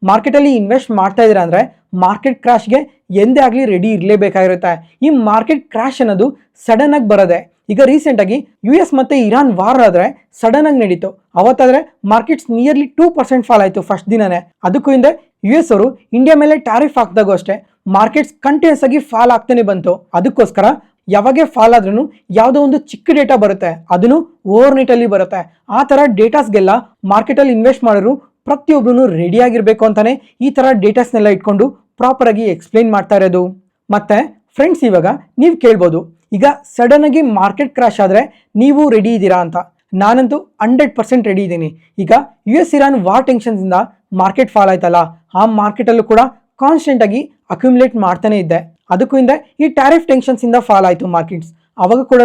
ಮಾರ್ಕೆಟ್ ಅಲ್ಲಿ ಇನ್ವೆಸ್ಟ್ ಮಾಡ್ತಾ ಇದೀರಾ ಅಂದ್ರೆ ಮಾರ್ಕೆಟ್ ಕ್ರಾಶ್ಗೆ ಎಂದೇ ಆಗ್ಲಿ ರೆಡಿ ಇರಲೇಬೇಕಾಗಿರುತ್ತೆ. ಈ ಮಾರ್ಕೆಟ್ ಕ್ರಾಶ್ ಅನ್ನೋದು ಸಡನ್ ಆಗಿ ಬರೋದೆ. ಈಗ ರೀಸೆಂಟ್ ಆಗಿ US ಮತ್ತೆ ಇರಾನ್ ವಾರ್ ಆದ್ರೆ ಸಡನ್ ಆಗಿ ನಡೀತು. ಅವತ್ತಾದ್ರೆ ಮಾರ್ಕೆಟ್ಸ್ ನಿಯರ್ಲಿ 2% ಫಾಲ್ ಆಯ್ತು ಫಸ್ಟ್ ದಿನನೇ. ಅದಕ್ಕೂ ಹಿಂದೆ US ಅವರು ಇಂಡಿಯಾ ಮೇಲೆ ಟ್ಯಾರಿಫ್ ಹಾಕಿದಾಗೂ ಅಷ್ಟೇ ಮಾರ್ಕೆಟ್ಸ್ ಕಂಟಿನ್ಯೂಸ್ ಆಗಿ ಫಾಲ್ ಆಗ್ತಾನೆ ಬಂತು. ಅದಕ್ಕೋಸ್ಕರ ಯಾವಾಗೇ ಫಾಲ್ ಆದ್ರೂ ಯಾವುದೋ ಒಂದು ಚಿಕ್ಕ ಡೇಟಾ ಬರುತ್ತೆ, ಅದನ್ನು ಓವರ್ ನೈಟ್ ಅಲ್ಲಿ ಬರುತ್ತೆ. ಆ ತರ ಡೇಟಾಸ್ಗೆಲ್ಲ ಮಾರ್ಕೆಟ್ ಅಲ್ಲಿ ಇನ್ವೆಸ್ಟ್ ಮಾಡೋರು ಪ್ರತಿಯೊಬ್ರು ರೆಡಿ ಆಗಿರ್ಬೇಕು ಅಂತಾನೆ ಈ ತರ ಡೇಟಾಸ್ನೆಲ್ಲ ಇಟ್ಕೊಂಡು ಪ್ರಾಪರ್ ಆಗಿ ಎಕ್ಸ್ಪ್ಲೈನ್ ಮಾಡ್ತಾ ಇರೋದು. ಮತ್ತೆ ಫ್ರೆಂಡ್ಸ್, ಇವಾಗ ನೀವು ಕೇಳ್ಬೋದು, ಈಗ ಸಡನ್ ಆಗಿ ಮಾರ್ಕೆಟ್ ಕ್ರಾಶ್ ಆದ್ರೆ ನೀವು ರೆಡಿ ಇದ್ದೀರಾ ಅಂತ. ನಾನಂತೂ 100% ರೆಡಿ ಇದ್ದೀನಿ. ಈಗ US ಇರಾನ್ ವಾರ್ ಟೆನ್ಷನ್ಸ್ ಇಂದ ಮಾರ್ಕೆಟ್ ಫಾಲ್ ಆಯ್ತಲ್ಲ, ಆ ಮಾರ್ಕೆಟ್ ಅಲ್ಲೂ ಕೂಡ ಕಾನ್ಸ್ಟೆಂಟ್ ಆಗಿ ಅಕ್ಯುಮುಲೇಟ್ ಮಾಡ್ತಾನೆ ಇದ್ದೆ. ಅದಕ್ಕೂ ಹಿಂದೆ ಈ ಟ್ಯಾರಿಫ್ ಟೆನ್ಷನ್ಸ್ ಇಂದ ಫಾಲ್ ಆಯ್ತು ಮಾರ್ಕೆಟ್ಸ್, ಅವಾಗ ಕೂಡ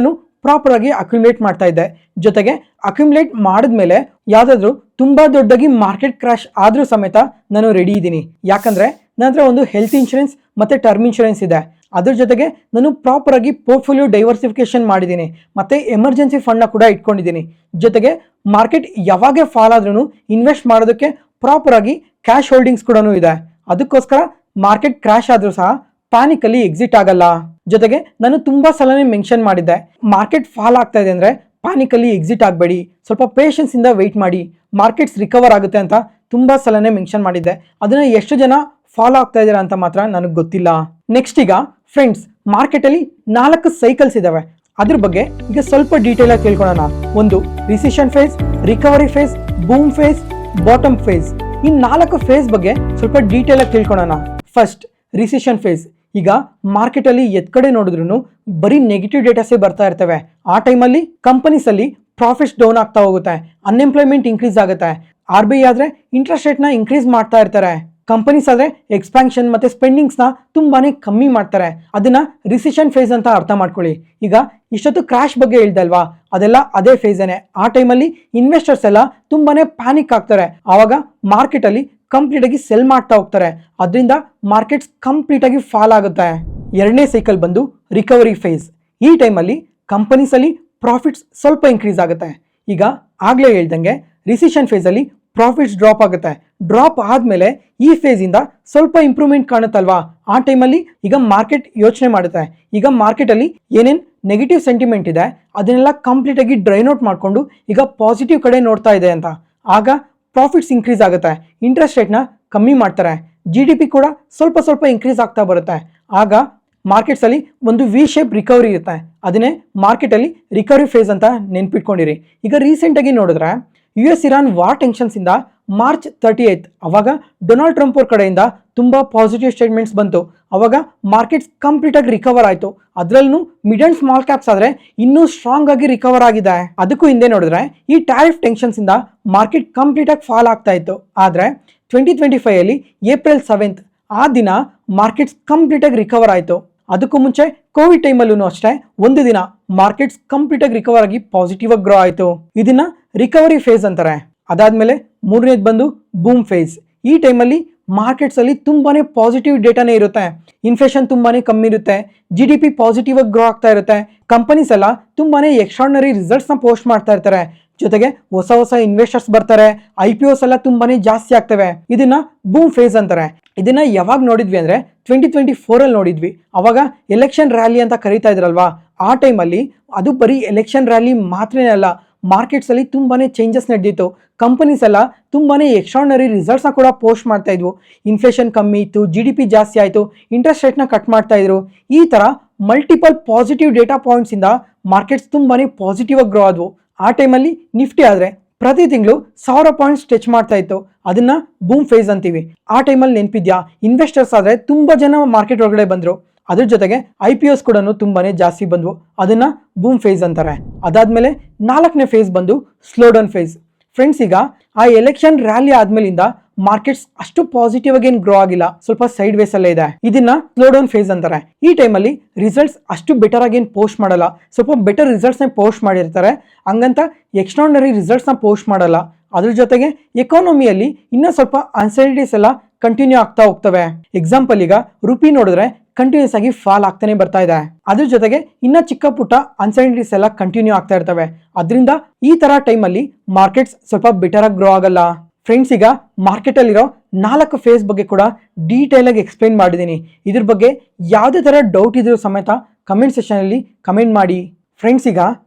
ಪ್ರಾಪರ್ ಆಗಿ ಅಕ್ಯುಮುಲೇಟ್ ಮಾಡ್ತಾ ಇದ್ದೆ. ಜೊತೆಗೆ ಅಕ್ಯುಮುಲೇಟ್ ಮಾಡಿದ್ಮೇಲೆ ಯಾವ್ದಾದ್ರು ತುಂಬಾ ದೊಡ್ಡದಾಗಿ ಮಾರ್ಕೆಟ್ ಕ್ರಾಶ್ ಆದ್ರೂ ಸಮೇತ ನಾನು ರೆಡಿ ಇದ್ದೀನಿ. ಯಾಕಂದ್ರೆ ನನ್ನ ಹತ್ರ ಒಂದು ಹೆಲ್ತ್ ಇನ್ಶೂರೆನ್ಸ್ ಮತ್ತೆ ಟರ್ಮ್ ಇನ್ಶೂರೆನ್ಸ್ ಇದೆ. ಅದ್ರ ಜೊತೆಗೆ ನಾನು ಪ್ರಾಪರ್ ಆಗಿ ಪೋರ್ಟ್ಫೋಲಿಯೋ ಡೈವರ್ಸಿಫಿಕೇಶನ್ ಮಾಡಿದ್ದೀನಿ, ಮತ್ತೆ ಎಮರ್ಜೆನ್ಸಿ ಫಂಡ್ ನ ಕೂಡ ಇಟ್ಕೊಂಡಿದ್ದೀನಿ. ಜೊತೆಗೆ ಮಾರ್ಕೆಟ್ ಯಾವಾಗೇ ಫಾಲ್ ಆದ್ರೂ ಇನ್ವೆಸ್ಟ್ ಮಾಡೋದಕ್ಕೆ ಪ್ರಾಪರ್ ಆಗಿ ಕ್ಯಾಶ್ ಹೋಲ್ಡಿಂಗ್ಸ್ ಕೂಡ ಇದೆ. ಅದಕ್ಕೋಸ್ಕರ ಮಾರ್ಕೆಟ್ ಕ್ರಾಶ್ ಆದ್ರೂ ಸಹ ಪ್ಯಾನಿಕ್ ಅಲ್ಲಿ ಎಕ್ಸಿಟ್ ಆಗಲ್ಲ. ಜೊತೆಗೆ ನಾನು ತುಂಬಾ ಸಲನೇ ಮೆನ್ಷನ್ ಮಾಡಿದ್ದೆ, ಮಾರ್ಕೆಟ್ ಫಾಲ್ ಆಗ್ತಾ ಇದೆ ಅಂದ್ರೆ ಪ್ಯಾನಿಕ್ ಅಲ್ಲಿ ಎಕ್ಸಿಟ್ ಆಗಬೇಡಿ, ಸ್ವಲ್ಪ ಪೇಷನ್ಸ್ ಇಂದ ವೆಯ್ಟ್ ಮಾಡಿ, ಮಾರ್ಕೆಟ್ಸ್ ರಿಕವರ್ ಆಗುತ್ತೆ ಅಂತ ತುಂಬಾ ಸಲನೇ ಮೆನ್ಷನ್ ಮಾಡಿದ್ದೆ. ಅದನ್ನ ಎಷ್ಟು ಜನ ಫಾಲೋ ಆಗ್ತಾ ಇದ್ದೀರಾ ಅಂತ ಮಾತ್ರ ನನಗೆ ಗೊತ್ತಿಲ್ಲ. ನೆಕ್ಸ್ಟ್, ಈಗ ಫ್ರೆಂಡ್ಸ್, ಮಾರ್ಕೆಟ್ ಅಲ್ಲಿ 4 ಸೈಕಲ್ಸ್ ಇದಾವೆ. ಅದ್ರ ಬಗ್ಗೆ ಈಗ ಸ್ವಲ್ಪ ಡೀಟೇಲ್ ಆಗಿ ತಿಳ್ಕೊಳ್ಳೋಣ. ಒಂದು recession phase, recovery phase, boom phase, bottom phase. ಈ 4 ಫೇಸ್ ಬಗ್ಗೆ ಸ್ವಲ್ಪ ಡೀಟೇಲ್ ಆಗಿ ತಿಳ್ಕೊಳ್ಳೋಣ. First, recession phase. ಈಗ ಮಾರ್ಕೆಟ್ ಅಲ್ಲಿ ಎತ್ ಕಡೆ ನೋಡಿದ್ರು ಬರೀ ನೆಗೆಟಿವ್ ಡೇಟಾಸೇ ಬರ್ತಾ ಇರ್ತವೆ. ಆ ಟೈಮಲ್ಲಿ ಕಂಪನೀಸ್ ಅಲ್ಲಿ ಪ್ರಾಫಿಟ್ಸ್ ಡೌನ್ ಆಗ್ತಾ ಹೋಗುತ್ತೆ, ಅನ್ಎಂಪ್ಲಾಯ್ಮೆಂಟ್ ಇನ್ಕ್ರೀಸ್ ಆಗುತ್ತೆ. RBI ಆದ್ರೆ ಇಂಟ್ರೆಸ್ಟ್ ರೇಟ್ನ ಇನ್ಕ್ರೀಸ್ ಮಾಡ್ತಾ ಇರ್ತಾರೆ. ಕಂಪನೀಸ್ ಆದ್ರೆ ಎಕ್ಸ್ಪಾನ್ಷನ್ ಮತ್ತೆ ಸ್ಪೆಂಡಿಂಗ್ಸ್ನ ತುಂಬಾನೇ ಕಮ್ಮಿ ಮಾಡ್ತಾರೆ. ಅದನ್ನ ರಿಸಿಷನ್ ಫೇಸ್ ಅಂತ ಅರ್ಥ ಮಾಡ್ಕೊಳ್ಳಿ. ಈಗ ಇಷ್ಟೊತ್ತು ಕ್ರಾಶ್ ಬಗ್ಗೆ ಹೇಳ್ದಲ್ವಾ, ಅದೆಲ್ಲ ಅದೇ ಫೇಸೇನೆ. ಆ ಟೈಮಲ್ಲಿ ಇನ್ವೆಸ್ಟರ್ಸ್ ಎಲ್ಲ ತುಂಬಾನೇ ಪ್ಯಾನಿಕ್ ಆಗ್ತಾರೆ. ಆವಾಗ ಮಾರ್ಕೆಟ್ ಅಲ್ಲಿ ಕಂಪ್ಲೀಟ್ ಆಗಿ ಸೆಲ್ ಮಾಡ್ತಾ ಹೋಗ್ತಾರೆ. ಅದರಿಂದ ಮಾರ್ಕೆಟ್ಸ್ ಕಂಪ್ಲೀಟ್ ಆಗಿ ಫಾಲ್ ಆಗುತ್ತೆ. ಎರಡನೇ ಸೈಕಲ್ ಬಂದು ರಿಕವರಿ ಫೇಸ್. ಈ ಟೈಮಲ್ಲಿ ಕಂಪನೀಸ್ ಅಲ್ಲಿ ಪ್ರಾಫಿಟ್ಸ್ ಸ್ವಲ್ಪ ಇನ್ಕ್ರೀಸ್ ಆಗುತ್ತೆ. ಈಗ ಆಗ್ಲೇ ಹೇಳ್ದಂಗೆ ರಿಸಿಷನ್ ಫೇಸ್ ಅಲ್ಲಿ ಪ್ರಾಫಿಟ್ಸ್ ಡ್ರಾಪ್ ಆಗುತ್ತೆ. ಡ್ರಾಪ್ ಆದ್ಮೇಲೆ ಈ ಫೇಸ್ ಇಂದ ಸ್ವಲ್ಪ ಇಂಪ್ರೂವ್ಮೆಂಟ್ ಕಾಣುತ್ತಲ್ವಾ, ಆ ಟೈಮಲ್ಲಿ ಈಗ ಮಾರ್ಕೆಟ್ ಯೋಚನೆ ಮಾಡುತ್ತೆ. ಈಗ ಮಾರ್ಕೆಟ್ ಅಲ್ಲಿ ಏನೇನ್ ನೆಗೆಟಿವ್ ಸೆಂಟಿಮೆಂಟ್ ಇದೆ ಅದನ್ನೆಲ್ಲ ಕಂಪ್ಲೀಟ್ ಆಗಿ ಡ್ರೈನ್ ಔಟ್ ಮಾಡ್ಕೊಂಡು ಈಗ ಪಾಸಿಟಿವ್ ಕಡೆ ನೋಡ್ತಾ ಇದೆ ಅಂತ. ಆಗ ಪ್ರಾಫಿಟ್ಸ್ ಇನ್ಕ್ರೀಸ್ ಆಗುತ್ತೆ, ಇಂಟ್ರೆಸ್ಟ್ ರೇಟ್ನ ಕಮ್ಮಿ ಮಾಡ್ತಾರೆ, GDP ಕೂಡ ಸ್ವಲ್ಪ ಸ್ವಲ್ಪ ಇನ್ಕ್ರೀಸ್ ಆಗ್ತಾ ಬರುತ್ತೆ. ಆಗ ಮಾರ್ಕೆಟ್ಸ್ ಅಲ್ಲಿ ಒಂದು ವಿ ಶೇಪ್ ರಿಕವರಿ ಇರುತ್ತೆ. ಅದನ್ನೇ ಮಾರ್ಕೆಟ್ ಅಲ್ಲಿ ರಿಕವರಿ ಫೇಸ್ ಅಂತ ನೆನ್ಪಿಟ್ಕೊಂಡಿರಿ. ಈಗ ರೀಸೆಂಟ್ ಆಗಿ ನೋಡಿದ್ರೆ US ಇರಾನ್ ವಾರ್ ಟೆನ್ಷನ್ಸ್ ಇಂದ ಮಾರ್ಚ್ 38 ಅವಾಗ ಡೊನಾಲ್ಡ್ ಟ್ರಂಪ್ ಅವ್ರ ಕಡೆಯಿಂದ ತುಂಬಾ ಪಾಸಿಟಿವ್ ಸ್ಟೇಟ್ಮೆಂಟ್ಸ್ ಬಂತು. ಅವಾಗ ಮಾರ್ಕೆಟ್ಸ್ ಕಂಪ್ಲೀಟ್ ಆಗಿ ರಿಕವರ್ ಆಯ್ತು. ಅದ್ರಲ್ಲೂ ಮಿಡ್ ಅಂಡ್ ಸ್ಮಾಲ್ ಕ್ಯಾಪ್ಸ್ ಆದ್ರೆ ಇನ್ನೂ ಸ್ಟ್ರಾಂಗ್ ಆಗಿ ರಿಕವರ್ ಆಗಿದೆ. ಅದಕ್ಕೂ ಹಿಂದೆ ನೋಡಿದ್ರೆ ಈ ಟ್ಯಾರಿಫ್ ಟೆನ್ಷನ್ಸ್ ಇಂದ ಮಾರ್ಕೆಟ್ ಕಂಪ್ಲೀಟ್ ಆಗಿ ಫಾಲ್ ಆಗ್ತಾ ಇತ್ತು. ಆದ್ರೆ 2025 ಅಲ್ಲಿ ಏಪ್ರಿಲ್ 7 ಆ ದಿನ ಮಾರ್ಕೆಟ್ಸ್ ಕಂಪ್ಲೀಟ್ ಆಗಿ ರಿಕವರ್ ಆಯ್ತು. ಅದಕ್ಕೂ ಮುಂಚೆ ಕೋವಿಡ್ ಟೈಮಲ್ಲೂ ಅಷ್ಟೇ ಒಂದು ದಿನ ಮಾರ್ಕೆಟ್ಸ್ ಕಂಪ್ಲೀಟ್ ಆಗಿ ರಿಕವರ್ ಆಗಿ ಪಾಸಿಟಿವ್ ಆಗಿ ಗ್ರೋ ಆಯ್ತು. ಇದನ್ನ ರಿಕವರಿ ಫೇಸ್ ಅಂತಾರೆ. ಅದಾದ್ಮೇಲೆ ಮೂರನೇದು ಬಂದು ಬೂಮ್ ಫೇಸ್. ಈ ಟೈಮಲ್ಲಿ ಮಾರ್ಕೆಟ್ಸ್ ಅಲ್ಲಿ ತುಂಬಾನೇ ಪಾಸಿಟಿವ್ ಡೇಟಾನೇ ಇರುತ್ತೆ. ಇನ್ಫ್ಲೇಷನ್ ತುಂಬಾನೇ ಕಮ್ಮಿ ಇರುತ್ತೆ, GDP ಪಾಸಿಟಿವ್ ಆಗಿ ಗ್ರೋ ಆಗ್ತಾ ಇರುತ್ತೆ, ಕಂಪನೀಸ್ ಎಲ್ಲ ತುಂಬಾನೇ ಎಕ್ಸ್ಟ್ರಾರ್ಡಿನರಿ ರಿಸಲ್ಟ್ಸ್ ನ ಪೋಸ್ಟ್ ಮಾಡ್ತಾ ಇರ್ತಾರೆ. ಜೊತೆಗೆ ಹೊಸ ಹೊಸ ಇನ್ವೆಸ್ಟರ್ಸ್ ಬರ್ತಾರೆ, IPOs ಎಲ್ಲ ತುಂಬಾನೇ ಜಾಸ್ತಿ ಆಗ್ತವೆ. ಇದನ್ನ ಬೂಮ್ ಫೇಸ್ ಅಂತಾರೆ. ಇದನ್ನ ಯಾವಾಗ ನೋಡಿದ್ವಿ ಅಂದ್ರೆ 2024 ಅಲ್ಲಿ ನೋಡಿದ್ವಿ. ಅವಾಗ ಎಲೆಕ್ಷನ್ ರ್ಯಾಲಿ ಅಂತ ಕರೀತಾ ಇದ್ರಲ್ವಾ, ಆ ಟೈಮಲ್ಲಿ ಅದು ಬರೀ ಎಲೆಕ್ಷನ್ ರ್ಯಾಲಿ ಮಾತ್ರನೇ ಅಲ್ಲ, ಮಾರ್ಕೆಟ್ಸ್ ಅಲ್ಲಿ ತುಂಬಾನೇ ಚೇಂಜಸ್ ನಡೆದಿತ್ತು. ಕಂಪನೀಸ್ ಎಲ್ಲ ತುಂಬಾನೇ ಎಕ್ಸ್ಟ್ರಾರ್ಡಿನರಿ ರಿಸಲ್ಟ್ಸ್ ನ ಕೂಡ ಪೋಸ್ಟ್ ಮಾಡ್ತಾ ಇದ್ವು. ಇನ್ಫ್ಲೇಷನ್ ಕಮ್ಮಿ ಇತ್ತು, GDP ಜಾಸ್ತಿ ಆಯ್ತು, ಇಂಟ್ರೆಸ್ಟ್ ರೇಟ್ ನ ಕಟ್ ಮಾಡ್ತಾ ಇದ್ರು. ಈ ತರ ಮಲ್ಟಿಪಲ್ ಪಾಸಿಟಿವ್ ಡೇಟಾ ಪಾಯಿಂಟ್ಸ್ ಇಂದ ಮಾರ್ಕೆಟ್ಸ್ ತುಂಬಾನೇ ಪಾಸಿಟಿವ್ ಆಗಿ ಗ್ರೋ ಆದ್ವು. ಆ ಟೈಮಲ್ಲಿ ನಿಫ್ಟಿ ಆದ್ರೆ ಪ್ರತಿ ತಿಂಗಳು 1000 ಪಾಯಿಂಟ್ಸ್ ಟಚ್ ಮಾಡ್ತಾ ಇತ್ತು. ಅದನ್ನ ಬೂಮ್ ಫೇಸ್ ಅಂತೀವಿ. ಆ ಟೈಮಲ್ಲಿ ನೆನಪಿದ್ಯಾ, ಇನ್ವೆಸ್ಟರ್ಸ್ ಆದ್ರೆ ತುಂಬಾ ಜನ ಮಾರ್ಕೆಟ್ ಒಳಗಡೆ ಬಂದ್ರು. ಅದ್ರ ಜೊತೆಗೆ IPOs ಕೂಡ ತುಂಬಾನೇ ಜಾಸ್ತಿ ಬಂದ್ವು. ಅದನ್ನ ಬೂಮ್ ಫೇಸ್ ಅಂತಾರೆ. ಅದಾದ್ಮೇಲೆ ನಾಲ್ಕನೇ ಫೇಸ್ ಬಂದು ಸ್ಲೋ ಡೌನ್ ಫೇಸ್. ಫ್ರೆಂಡ್ಸ್, ಈಗ ಆ ಎಲೆಕ್ಷನ್ ರ್ಯಾಲಿ ಆದ್ಮೇಲಿಂದ ಮಾರ್ಕೆಟ್ಸ್ ಅಷ್ಟು ಪಾಸಿಟಿವ್ ಆಗಿ ಏನು ಗ್ರೋ ಆಗಿಲ್ಲ, ಸ್ವಲ್ಪ ಸೈಡ್ ವೇಸ್ ಅಲ್ಲೇ ಇದೆ. ಇದನ್ನ ಸ್ಲೋ ಡೌನ್ ಫೇಸ್ ಅಂತಾರೆ. ಈ ಟೈಮಲ್ಲಿ ರಿಸಲ್ಟ್ಸ್ ಅಷ್ಟು ಬೆಟರ್ ಆಗಿ ಏನು ಪೋಸ್ಟ್ ಮಾಡಲ್ಲ, ಸ್ವಲ್ಪ ಬೆಟರ್ ರಿಸಲ್ಟ್ಸ್ ನ ಪೋಸ್ಟ್ ಮಾಡಿರ್ತಾರೆ. ಹಂಗಂತ ಎಕ್ಸ್ಟ್ರಾರ್ಡಿನರಿ ರಿಸಲ್ಟ್ಸ್ ನ ಪೋಸ್ಟ್ ಮಾಡಲ್ಲ. ಅದ್ರ ಜೊತೆಗೆ ಎಕಾನಮಿಯಲ್ಲಿ ಇನ್ನೂ ಸ್ವಲ್ಪ ಅನ್ಸರ್ಟಿನಿಟೀಸ್ ಎಲ್ಲ ಕಂಟಿನ್ಯೂ ಆಗ್ತಾ ಹೋಗ್ತವೆ. ಎಕ್ಸಾಂಪಲ್, ಈಗ ರುಪಿ ನೋಡಿದ್ರೆ ಕಂಟಿನ್ಯೂಸ್ ಆಗಿ ಫಾಲ್ ಆಗ್ತಾನೆ ಬರ್ತಾ ಇದೆ. ಅದ್ರ ಜೊತೆಗೆ ಇನ್ನ ಚಿಕ್ಕ ಪುಟ್ಟ ಅನ್ಸರ್ಟಿನಿಟೀಸ್ ಎಲ್ಲ ಕಂಟಿನ್ಯೂ ಆಗ್ತಾ ಇರ್ತವೆ. ಅದರಿಂದ ಈ ತರ ಟೈಮಲ್ಲಿ ಮಾರ್ಕೆಟ್ಸ್ ಸ್ವಲ್ಪ ಬೆಟರ್ ಆಗಿ ಗ್ರೋ ಆಗಲ್ಲ. ಫ್ರೆಂಡ್ಸ್, ಈಗ ಮಾರ್ಕೆಟ್ ಅಲ್ಲಿರೋ 4 ಫೇಸ್ ಬಗ್ಗೆ ಕೂಡ ಡೀಟೇಲ್ ಆಗಿ ಎಕ್ಸ್ಪ್ಲೈನ್ ಮಾಡಿದ್ದೀನಿ. ಇದ್ರ ಬಗ್ಗೆ ಯಾವುದೇ ತರ ಡೌಟ್ ಇದ್ರೂ ಸಮೇತ ಕಮೆಂಟ್ ಸೆಕ್ಷನ್ ಅಲ್ಲಿ ಕಮೆಂಟ್ ಮಾಡಿ. ಫ್ರೆಂಡ್ಸ್, ಈಗ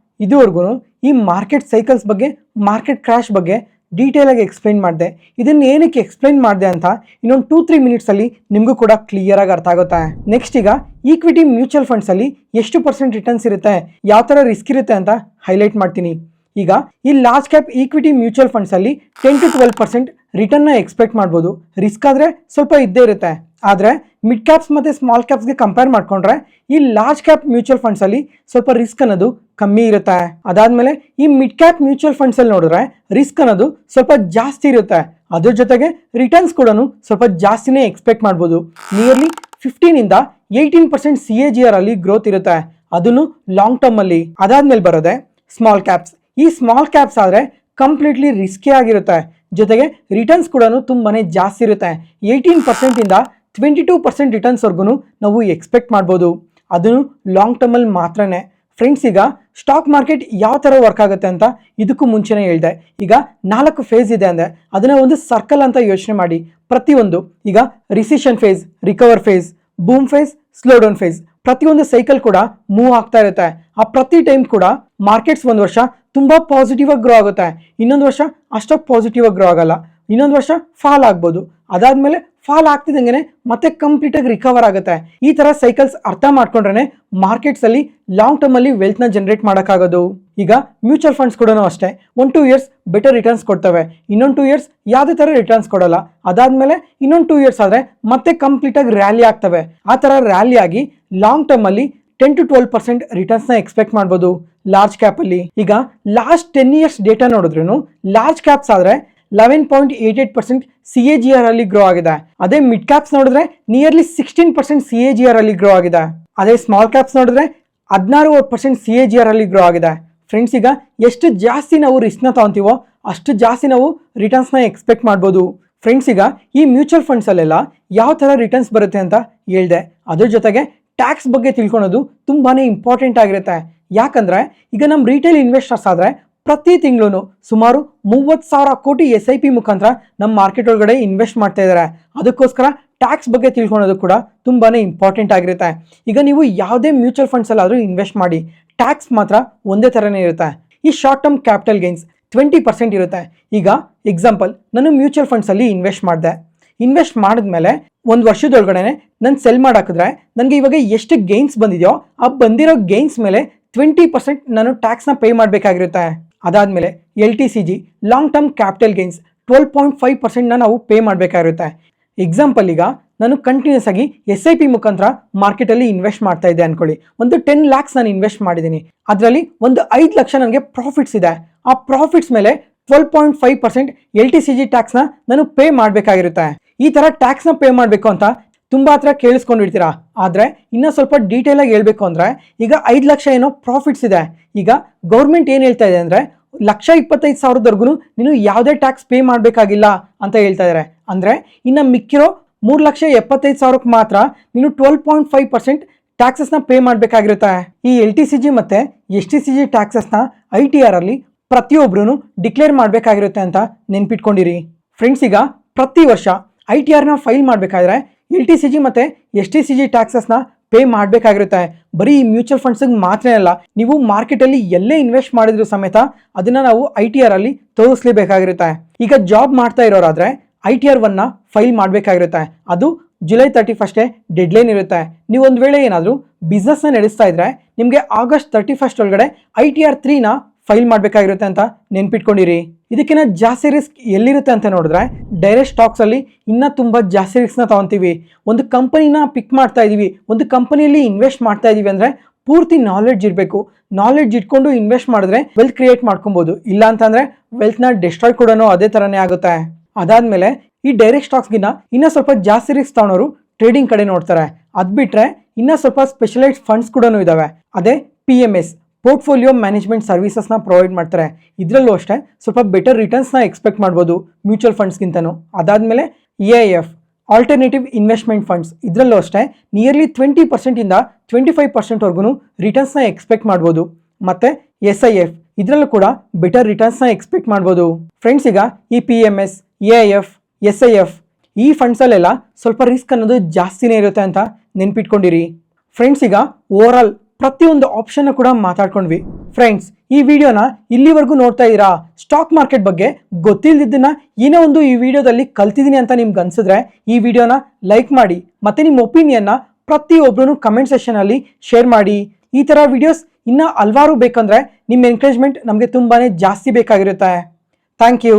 ಇದುವರೆಗೂ ಈ ಮಾರ್ಕೆಟ್ ಸೈಕಲ್ಸ್ ಬಗ್ಗೆ, ಮಾರ್ಕೆಟ್ ಕ್ರಾಶ್ ಬಗ್ಗೆ ಡೀಟೇಲ್ ಆಗಿ ಎಕ್ಸ್ಪ್ಲೈನ್ ಮಾಡಿದೆ. ಇದನ್ನ ಏನಕ್ಕೆ ಎಕ್ಸ್ಪ್ಲೈನ್ ಮಾಡಿದೆ ಅಂತ ಇನ್ನೊಂದು 2-3 ಮಿನಿಟ್ಸ್ ಅಲ್ಲಿ ನಿಮಗೂ ಕೂಡ ಕ್ಲಿಯರ್ ಆಗಿ ಅರ್ಥ ಆಗುತ್ತೆ. ನೆಕ್ಸ್ಟ್, ಈಗ ಈಕ್ವಿಟಿ ಮ್ಯೂಚುವಲ್ ಫಂಡ್ಸ್ ಅಲ್ಲಿ ಎಷ್ಟು % ರಿಟರ್ನ್ಸ್ ಇರುತ್ತೆ, ಯಾವ ತರ ರಿಸ್ಕ್ ಇರುತ್ತೆ ಅಂತ ಹೈಲೈಟ್ ಮಾಡ್ತೀನಿ. ಈಗ ಈ large cap equity mutual funds ಅಲ್ಲಿ 10 to 12% ರಿಟರ್ನ್ ನ ಎಕ್ಸ್ಪೆಕ್ಟ್ ಮಾಡ್ಬೋದು. ರಿಸ್ಕ್ ಆದ್ರೆ ಸ್ವಲ್ಪ ಇದ್ದೇ ಇರುತ್ತೆ. ಆದ್ರೆ ಮಿಡ್ ಕ್ಯಾಪ್ಸ್ ಮತ್ತೆ ಸ್ಮಾಲ್ ಕ್ಯಾಪ್ಸ್ಗೆ ಕಂಪೇರ್ ಮಾಡ್ಕೊಂಡ್ರೆ ಈ ಲಾರ್ಜ್ ಕ್ಯಾಪ್ ಮ್ಯೂಚುವಲ್ ಫಂಡ್ಸ್ ಅಲ್ಲಿ ಸ್ವಲ್ಪ ರಿಸ್ಕ್ ಅನ್ನೋದು ಕಮ್ಮಿ ಇರುತ್ತೆ. ಅದಾದ್ಮೇಲೆ ಈ ಮಿಡ್ ಕ್ಯಾಪ್ ಮ್ಯೂಚುವಲ್ ಫಂಡ್ಸ್ ಅಲ್ಲಿ ನೋಡಿದ್ರೆ ರಿಸ್ಕ್ ಅನ್ನೋದು ಸ್ವಲ್ಪ ಜಾಸ್ತಿ ಇರುತ್ತೆ. ಅದ್ರ ಜೊತೆಗೆ ರಿಟರ್ನ್ಸ್ ಕೂಡ ಸ್ವಲ್ಪ ಜಾಸ್ತಿನೇ ಎಕ್ಸ್ಪೆಕ್ಟ್ ಮಾಡ್ಬೋದು. ನಿಯರ್ಲಿ 15 ಇಂದ 18% CAGR ಅಲ್ಲಿ ಗ್ರೋತ್ ಇರುತ್ತೆ, ಅದನ್ನು ಲಾಂಗ್ ಟರ್ಮ್ ಅಲ್ಲಿ. ಅದಾದ್ಮೇಲೆ ಬರೋದೆ ಸ್ಮಾಲ್ ಕ್ಯಾಪ್ಸ್. ಈ ಸ್ಮಾಲ್ ಕ್ಯಾಪ್ಸ್ ಆದ್ರೆ ಕಂಪ್ಲೀಟ್ಲಿ ರಿಸ್ಕಿ ಆಗಿರುತ್ತೆ. ಜೊತೆಗೆ ರಿಟರ್ನ್ಸ್ ಕೂಡ ತುಂಬಾನೇ ಜಾಸ್ತಿ ಇರುತ್ತೆ. 18% ಇಂದ 22% ರಿಟರ್ನ್ಸ್ ವರ್ಗು ನಾವು ಎಕ್ಸ್ಪೆಕ್ಟ್ ಮಾಡ್ಬೋದು, ಅದನ್ನು ಲಾಂಗ್ ಟರ್ಮ್ ಅಲ್ಲಿ ಮಾತ್ರನೇ. ಫ್ರೆಂಡ್ಸ್, ಈಗ ಸ್ಟಾಕ್ ಮಾರ್ಕೆಟ್ ಯಾವ ತರ ವರ್ಕ್ ಆಗುತ್ತೆ ಅಂತ ಇದಕ್ಕೂ ಮುಂಚೆನೇ ಹೇಳಿದೆ. ಈಗ 4 ಫೇಸ್ ಇದೆ ಅಂದ್ರೆ ಅದನ್ನ ಒಂದು ಸರ್ಕಲ್ ಅಂತ ಯೋಚನೆ ಮಾಡಿ. ಪ್ರತಿಯೊಂದು, ಈಗ recession phase, recover phase, boom phase, slow down phase, ಪ್ರತಿಯೊಂದು ಸೈಕಲ್ ಕೂಡ ಮೂವ್ ಆಗ್ತಾ ಇರುತ್ತೆ. ಆ ಪ್ರತಿ ಟೈಮ್ ಕೂಡ ಮಾರ್ಕೆಟ್ಸ್ ಒಂದು ವರ್ಷ ತುಂಬಾ ಪಾಸಿಟಿವ್ ಆಗಿ ಗ್ರೋ ಆಗುತ್ತೆ, ಇನ್ನೊಂದು ವರ್ಷ ಅಷ್ಟೊಂದು ಪಾಸಿಟಿವ್ ಆಗಿ ಗ್ರೋ ಆಗಲ್ಲ, ಇನ್ನೊಂದು ವರ್ಷ ಫಾಲ್ ಆಗ್ಬೋದು. ಅದಾದ್ಮೇಲೆ ಫಾಲ್ ಆಗ್ತಿದ್ದಂಗೆ ಮತ್ತೆ ಕಂಪ್ಲೀಟ್ ಆಗಿ ರಿಕವರ್ ಆಗುತ್ತೆ. ಈ ತರ ಸೈಕಲ್ಸ್ ಅರ್ಥ ಮಾಡ್ಕೊಂಡ್ರೆ ಮಾರ್ಕೆಟ್ಸ್ ಅಲ್ಲಿ ಲಾಂಗ್ ಟರ್ಮ್ ಅಲ್ಲಿ ವೆಲ್ತ್ ನ ಜನರೇಟ್ ಮಾಡೋಕ್ಕಾಗೋದು. ಈಗ ಮ್ಯೂಚುವಲ್ ಫಂಡ್ಸ್ ಕೂಡ ಅಷ್ಟೇ 1-2 ಇಯರ್ಸ್ ಬೆಟರ್ ರಿಟರ್ನ್ಸ್ ಕೊಡ್ತವೆ, ಇನ್ನೊಂದು 2 ಇಯರ್ಸ್ ಯಾವುದೇ ತರ ರಿಟರ್ನ್ಸ್ ಕೊಡಲ್ಲ. ಅದಾದ್ಮೇಲೆ ಇನ್ನೊಂದು 2 ಇಯರ್ಸ್ ಆದ್ರೆ ಮತ್ತೆ ಕಂಪ್ಲೀಟ್ ಆಗಿ ರ್ಯಾಲಿ ಆಗ್ತವೆ. ಆ ತರ ರ್ಯಾಲಿ ಆಗಿ ಲಾಂಗ್ ಟರ್ಮ್ ಅಲ್ಲಿ 10-12% ರಿಟರ್ನ್ಸ್ನ ಎಕ್ಸ್ಪೆಕ್ಟ್ ಮಾಡ್ಬೋದು ಲಾರ್ಜ್ ಕ್ಯಾಪಲ್ಲಿ. ಈಗ ಲಾಸ್ಟ್ 10 ಇಯರ್ಸ್ ಡೇಟಾ ನೋಡಿದ್ರು ಲಾರ್ಜ್ ಕ್ಯಾಪ್ಸ್ ಆದರೆ 11.88% CAGR ಅಲ್ಲಿ ಗ್ರೋ ಆಗಿದೆ. ಅದೇ ಮಿಡ್ ಕ್ಯಾಪ್ಸ್ ನೋಡಿದ್ರೆ ನಿಯರ್ಲಿ 16% CAGR ಅಲ್ಲಿ ಗ್ರೋ ಆಗಿದೆ. ಅದೇ ಸ್ಮಾಲ್ ಕ್ಯಾಪ್ಸ್ ನೋಡಿದ್ರೆ 16% CAGR ಅಲ್ಲಿ ಗ್ರೋ ಆಗಿದೆ. ಫ್ರೆಂಡ್ಸ್, ಈಗ ಎಷ್ಟು ಜಾಸ್ತಿ ನಾವು ರಿಸ್ಕ್ನ ತಗೊಂತೀವೋ ಅಷ್ಟು ಜಾಸ್ತಿ ನಾವು ರಿಟರ್ನ್ಸ್ನ ಎಕ್ಸ್ಪೆಕ್ಟ್ ಮಾಡ್ಬೋದು. ಫ್ರೆಂಡ್ಸ್, ಈಗ ಈ ಮ್ಯೂಚುವಲ್ ಫಂಡ್ಸಲ್ಲೆಲ್ಲ ಯಾವ ಥರ ರಿಟರ್ನ್ಸ್ ಬರುತ್ತೆ ಅಂತ ಹೇಳಿದೆ. ಅದ್ರ ಜೊತೆಗೆ ಟ್ಯಾಕ್ಸ್ ಬಗ್ಗೆ ತಿಳ್ಕೊಳೋದು ತುಂಬಾ ಇಂಪಾರ್ಟೆಂಟ್ ಆಗಿರುತ್ತೆ. ಯಾಕಂದರೆ ಈಗ ನಮ್ಮ ರಿಟೇಲ್ ಇನ್ವೆಸ್ಟರ್ಸ್ ಆದರೆ ಪ್ರತಿ ತಿಂಗಳು ಸುಮಾರು 30,000 ಕೋಟಿ SIP ಮುಖಾಂತರ ನಮ್ಮ ಮಾರ್ಕೆಟ್ ಒಳಗಡೆ ಇನ್ವೆಸ್ಟ್ ಮಾಡ್ತಾ ಇದ್ದಾರೆ. ಅದಕ್ಕೋಸ್ಕರ ಟ್ಯಾಕ್ಸ್ ಬಗ್ಗೆ ತಿಳ್ಕೊಳೋದು ಕೂಡ ತುಂಬಾ ಇಂಪಾರ್ಟೆಂಟ್ ಆಗಿರುತ್ತೆ. ಈಗ ನೀವು ಯಾವುದೇ ಮ್ಯೂಚುವಲ್ ಫಂಡ್ಸಲ್ಲಾದರೂ ಇನ್ವೆಸ್ಟ್ ಮಾಡಿ, ಟ್ಯಾಕ್ಸ್ ಮಾತ್ರ ಒಂದೇ ಥರನೇ ಇರುತ್ತೆ. ಈ ಶಾರ್ಟ್ ಟರ್ಮ್ ಕ್ಯಾಪಿಟಲ್ ಗೇನ್ಸ್ 20% ಇರುತ್ತೆ. ಈಗ ಎಕ್ಸಾಂಪಲ್, ನಾನು ಮ್ಯೂಚುವಲ್ ಫಂಡ್ಸಲ್ಲಿ ಇನ್ವೆಸ್ಟ್ ಮಾಡಿದ್ಮೇಲೆ 1 ವರ್ಷದೊಳಗಡೆ ನಾನು ಸೆಲ್ ಮಾಡಾಕಿದ್ರೆ ನನಗೆ ಇವಾಗ ಎಷ್ಟು ಗೇನ್ಸ್ ಬಂದಿದೆಯೋ ಆ ಬಂದಿರೋ ಗೇನ್ಸ್ ಮೇಲೆ 20% ನಾನು ಟ್ಯಾಕ್ಸ್ನ ಪೇ ಮಾಡಬೇಕಾಗಿರುತ್ತೆ. ಅದಾದಮೇಲೆ LTCG long term capital gains 12.5% ನಾವು ಪೇ ಮಾಡಬೇಕಾಗಿರುತ್ತೆ. ಎಕ್ಸಾಂಪಲ್, ಈಗ ನಾನು ಕಂಟಿನ್ಯೂಸ್ ಆಗಿ SIP ಮುಖಾಂತರ ಮಾರ್ಕೆಟಲ್ಲಿ ಇನ್ವೆಸ್ಟ್ ಮಾಡ್ತಾ ಇದ್ದೆ ಅನ್ಕೊಳ್ಳಿ. ಒಂದು 10 lakhs ನಾನು ಇನ್ವೆಸ್ಟ್ ಮಾಡಿದ್ದೀನಿ. ಅದರಲ್ಲಿ ಒಂದು 5 ಲಕ್ಷ ನನಗೆ ಪ್ರಾಫಿಟ್ಸ್ ಇದೆ. ಆ ಪ್ರಾಫಿಟ್ಸ್ ಮೇಲೆ 12.5% LTCG ಟ್ಯಾಕ್ಸ್ನ ನಾನು ಪೇ ಮಾಡಬೇಕಾಗಿರುತ್ತೆ. ಈ ಥರ ಟ್ಯಾಕ್ಸ್ನ ಪೇ ಮಾಡಬೇಕು ಅಂತ ತುಂಬ ಹತ್ರ ಕೇಳಿಸ್ಕೊಂಡಿರ್ತೀರಾ. ಆದರೆ ಇನ್ನೂ ಸ್ವಲ್ಪ ಡೀಟೇಲಾಗಿ ಹೇಳಬೇಕು ಅಂದರೆ, ಈಗ 5 ಲಕ್ಷ ಏನೋ ಪ್ರಾಫಿಟ್ಸ್ ಇದೆ. ಈಗ ಗೌರ್ಮೆಂಟ್ ಏನು ಹೇಳ್ತಾ ಇದೆ ಅಂದರೆ 1,25,000ವರೆಗೂ ನೀನು ಯಾವುದೇ ಟ್ಯಾಕ್ಸ್ ಪೇ ಮಾಡಬೇಕಾಗಿಲ್ಲ ಅಂತ ಹೇಳ್ತಾ ಇದ್ದಾರೆ. ಅಂದರೆ ಇನ್ನು ಮಿಕ್ಕಿರೋ 3,75,000ಕ್ಕೆ ಮಾತ್ರ ನೀನು 12.5% ಟ್ಯಾಕ್ಸಸ್ನ ಪೇ ಮಾಡಬೇಕಾಗಿರುತ್ತೆ. ಈ LTCG ಮತ್ತು STCG ಟ್ಯಾಕ್ಸಸ್ನ ITR ಅಲ್ಲಿ ಪ್ರತಿಯೊಬ್ಬರೂ ಡಿಕ್ಲೇರ್ ಮಾಡಬೇಕಾಗಿರುತ್ತೆ ಅಂತ ನೆನ್ಪಿಟ್ಕೊಂಡಿರಿ. ಫ್ರೆಂಡ್ಸ್, ಈಗ ಪ್ರತಿ ವರ್ಷ ITRನ ಫೈಲ್ ಮಾಡಬೇಕಾದ್ರೆ LTCG ಮತ್ತು STCG ಟ್ಯಾಕ್ಸಸ್ನ ಪೇ ಮಾಡಬೇಕಾಗಿರುತ್ತೆ. ಬರೀ ಈ ಮ್ಯೂಚುವಲ್ ಫಂಡ್ಸಿಗೆ ಮಾತ್ರ ಅಲ್ಲ, ನೀವು ಮಾರ್ಕೆಟಲ್ಲಿ ಎಲ್ಲೇ ಇನ್ವೆಸ್ಟ್ ಮಾಡಿದ್ರು ಸಮೇತ ಅದನ್ನು ನಾವು ITR ಅಲ್ಲಿ ತೋರಿಸಲೇಬೇಕಾಗಿರುತ್ತೆ. ಈಗ ಜಾಬ್ ಮಾಡ್ತಾ ಇರೋರಾದರೆ ITR 1ನ ಫೈಲ್ ಮಾಡಬೇಕಾಗಿರುತ್ತೆ. ಅದು ಜುಲೈ 31 ಡೆಡ್ಲೈನ್ ಇರುತ್ತೆ. ನೀವು ಒಂದು ವೇಳೆ ಏನಾದರೂ ಬಿಸ್ನೆಸ್ನ ನಡೆಸ್ತಾ ಇದ್ರೆ ನಿಮಗೆ ಆಗಸ್ಟ್ 31 ಒಳಗಡೆ ITR 3ನ ಫೈಲ್ ಮಾಡಬೇಕಾಗಿರುತ್ತೆ ಅಂತ ನೆನ್ಪಿಟ್ಕೊಂಡಿರಿ. ಇದಕ್ಕಿಂತ ಜಾಸ್ತಿ ರಿಸ್ಕ್ ಎಲ್ಲಿರುತ್ತೆ ಅಂತ ನೋಡಿದ್ರೆ, ಡೈರೆಕ್ಟ್ ಸ್ಟಾಕ್ಸಲ್ಲಿ ಇನ್ನೂ ತುಂಬ ಜಾಸ್ತಿ ರಿಸ್ಕ್ನ ತೊಗೊತೀವಿ. ಒಂದು ಕಂಪನಿನ ಪಿಕ್ ಮಾಡ್ತಾ ಇದ್ದೀವಿ, ಒಂದು ಕಂಪನಿಯಲ್ಲಿ ಇನ್ವೆಸ್ಟ್ ಮಾಡ್ತಾ ಇದ್ದೀವಿ ಅಂದರೆ ಪೂರ್ತಿ ನಾಲೆಡ್ಜ್ ಇರಬೇಕು. ನಾಲೆಡ್ಜ್ ಇಟ್ಕೊಂಡು ಇನ್ವೆಸ್ಟ್ ಮಾಡಿದ್ರೆ ವೆಲ್ತ್ ಕ್ರಿಯೇಟ್ ಮಾಡ್ಕೊಬೋದು. ಇಲ್ಲ ಅಂತಂದರೆ ವೆಲ್ತ್ನ ಡಿಸ್ಟ್ರಾಯ್ ಕೂಡ ಅದೇ ಥರನೇ ಆಗುತ್ತೆ. ಅದಾದಮೇಲೆ ಈ ಡೈರೆಕ್ಟ್ ಸ್ಟಾಕ್ಸ್ಗಿನ್ನ ಇನ್ನೂ ಸ್ವಲ್ಪ ಜಾಸ್ತಿ ರಿಸ್ಕ್ ತಗೊಳೋರು ಟ್ರೇಡಿಂಗ್ ಕಡೆ ನೋಡ್ತಾರೆ. ಅದು ಬಿಟ್ಟರೆ ಇನ್ನೂ ಸ್ವಲ್ಪ ಸ್ಪೆಷಲೈಸ್ಡ್ ಫಂಡ್ಸ್ ಕೂಡ ಇದ್ದಾವೆ. ಅದೇ PMS ಪೋರ್ಟ್ಫೋಲಿಯೋ ಮ್ಯಾನೇಜ್ಮೆಂಟ್ ಸರ್ವಿಸಸ್ನ ಪ್ರೊವೈಡ್ ಮಾಡ್ತಾರೆ. ಇದರಲ್ಲೂ ಅಷ್ಟೇ ಸ್ವಲ್ಪ ಬೆಟರ್ ರಿಟರ್ನ್ಸ್ನ ಎಕ್ಸ್ಪೆಕ್ಟ್ ಮಾಡ್ಬೋದು ಮ್ಯೂಚುವಲ್ ಫಂಡ್ಸ್ಗಿಂತನೂ. ಅದಾದಮೇಲೆ AIF ಆಲ್ಟರ್ನೇಟಿವ್ ಇನ್ವೆಸ್ಟ್ಮೆಂಟ್ ಫಂಡ್ಸ್, ಇದರಲ್ಲೂ ಅಷ್ಟೇ ನಿಯರ್ಲಿ 20%ಇಂದ 25%ವರೆಗೂ ರಿಟರ್ನ್ಸ್ನ ಎಕ್ಸ್ಪೆಕ್ಟ್ ಮಾಡ್ಬೋದು. ಮತ್ತು SIF ಇದರಲ್ಲೂ ಕೂಡ ಬೆಟರ್ ರಿಟರ್ನ್ಸ್ನ ಎಕ್ಸ್ಪೆಕ್ಟ್ ಮಾಡ್ಬೋದು. ಫ್ರೆಂಡ್ಸ್, ಈಗ ಈ PMS, AIF, SIF ಈ ಫಂಡ್ಸಲ್ಲೆಲ್ಲ ಸ್ವಲ್ಪ ರಿಸ್ಕ್ ಅನ್ನೋದು ಜಾಸ್ತಿನೇ ಇರುತ್ತೆ ಅಂತ ನೆನ್ಪಿಟ್ಕೊಂಡಿರಿ. ಫ್ರೆಂಡ್ಸ್, ಈಗ ಓವರಾಲ್ ಪ್ರತಿಯೊಂದು ಆಪ್ಷನ್ನ ಕೂಡ ಮಾತಾಡ್ಕೊಂಡ್ವಿ. ಫ್ರೆಂಡ್ಸ್, ಈ ವಿಡಿಯೋನ ಇಲ್ಲಿವರೆಗೂ ನೋಡ್ತಾ ಇದ್ದೀರಾ. ಸ್ಟಾಕ್ ಮಾರ್ಕೆಟ್ ಬಗ್ಗೆ ಗೊತ್ತಿಲ್ಲದಿದ್ದನ್ನ ಏನೋ ಒಂದು ಈ ವಿಡಿಯೋದಲ್ಲಿ ಕಲ್ತಿದ್ದೀನಿ ಅಂತ ನಿಮ್ಗೆ ಅನ್ಸಿದ್ರೆ ಈ ವಿಡಿಯೋನ ಲೈಕ್ ಮಾಡಿ ಮತ್ತು ನಿಮ್ಮ ಒಪಿನಿಯನ್ನ ಪ್ರತಿಯೊಬ್ಬರೂ ಕಮೆಂಟ್ ಸೆಷನಲ್ಲಿ ಶೇರ್ ಮಾಡಿ. ಈ ಥರ ವಿಡಿಯೋಸ್ ಇನ್ನೂ ಹಲವಾರು ಬೇಕಂದರೆ ನಿಮ್ಮ ಎನ್ಕರೇಜ್ಮೆಂಟ್ ನಮಗೆ ತುಂಬಾ ಜಾಸ್ತಿ ಬೇಕಾಗಿರುತ್ತೆ. Thank you.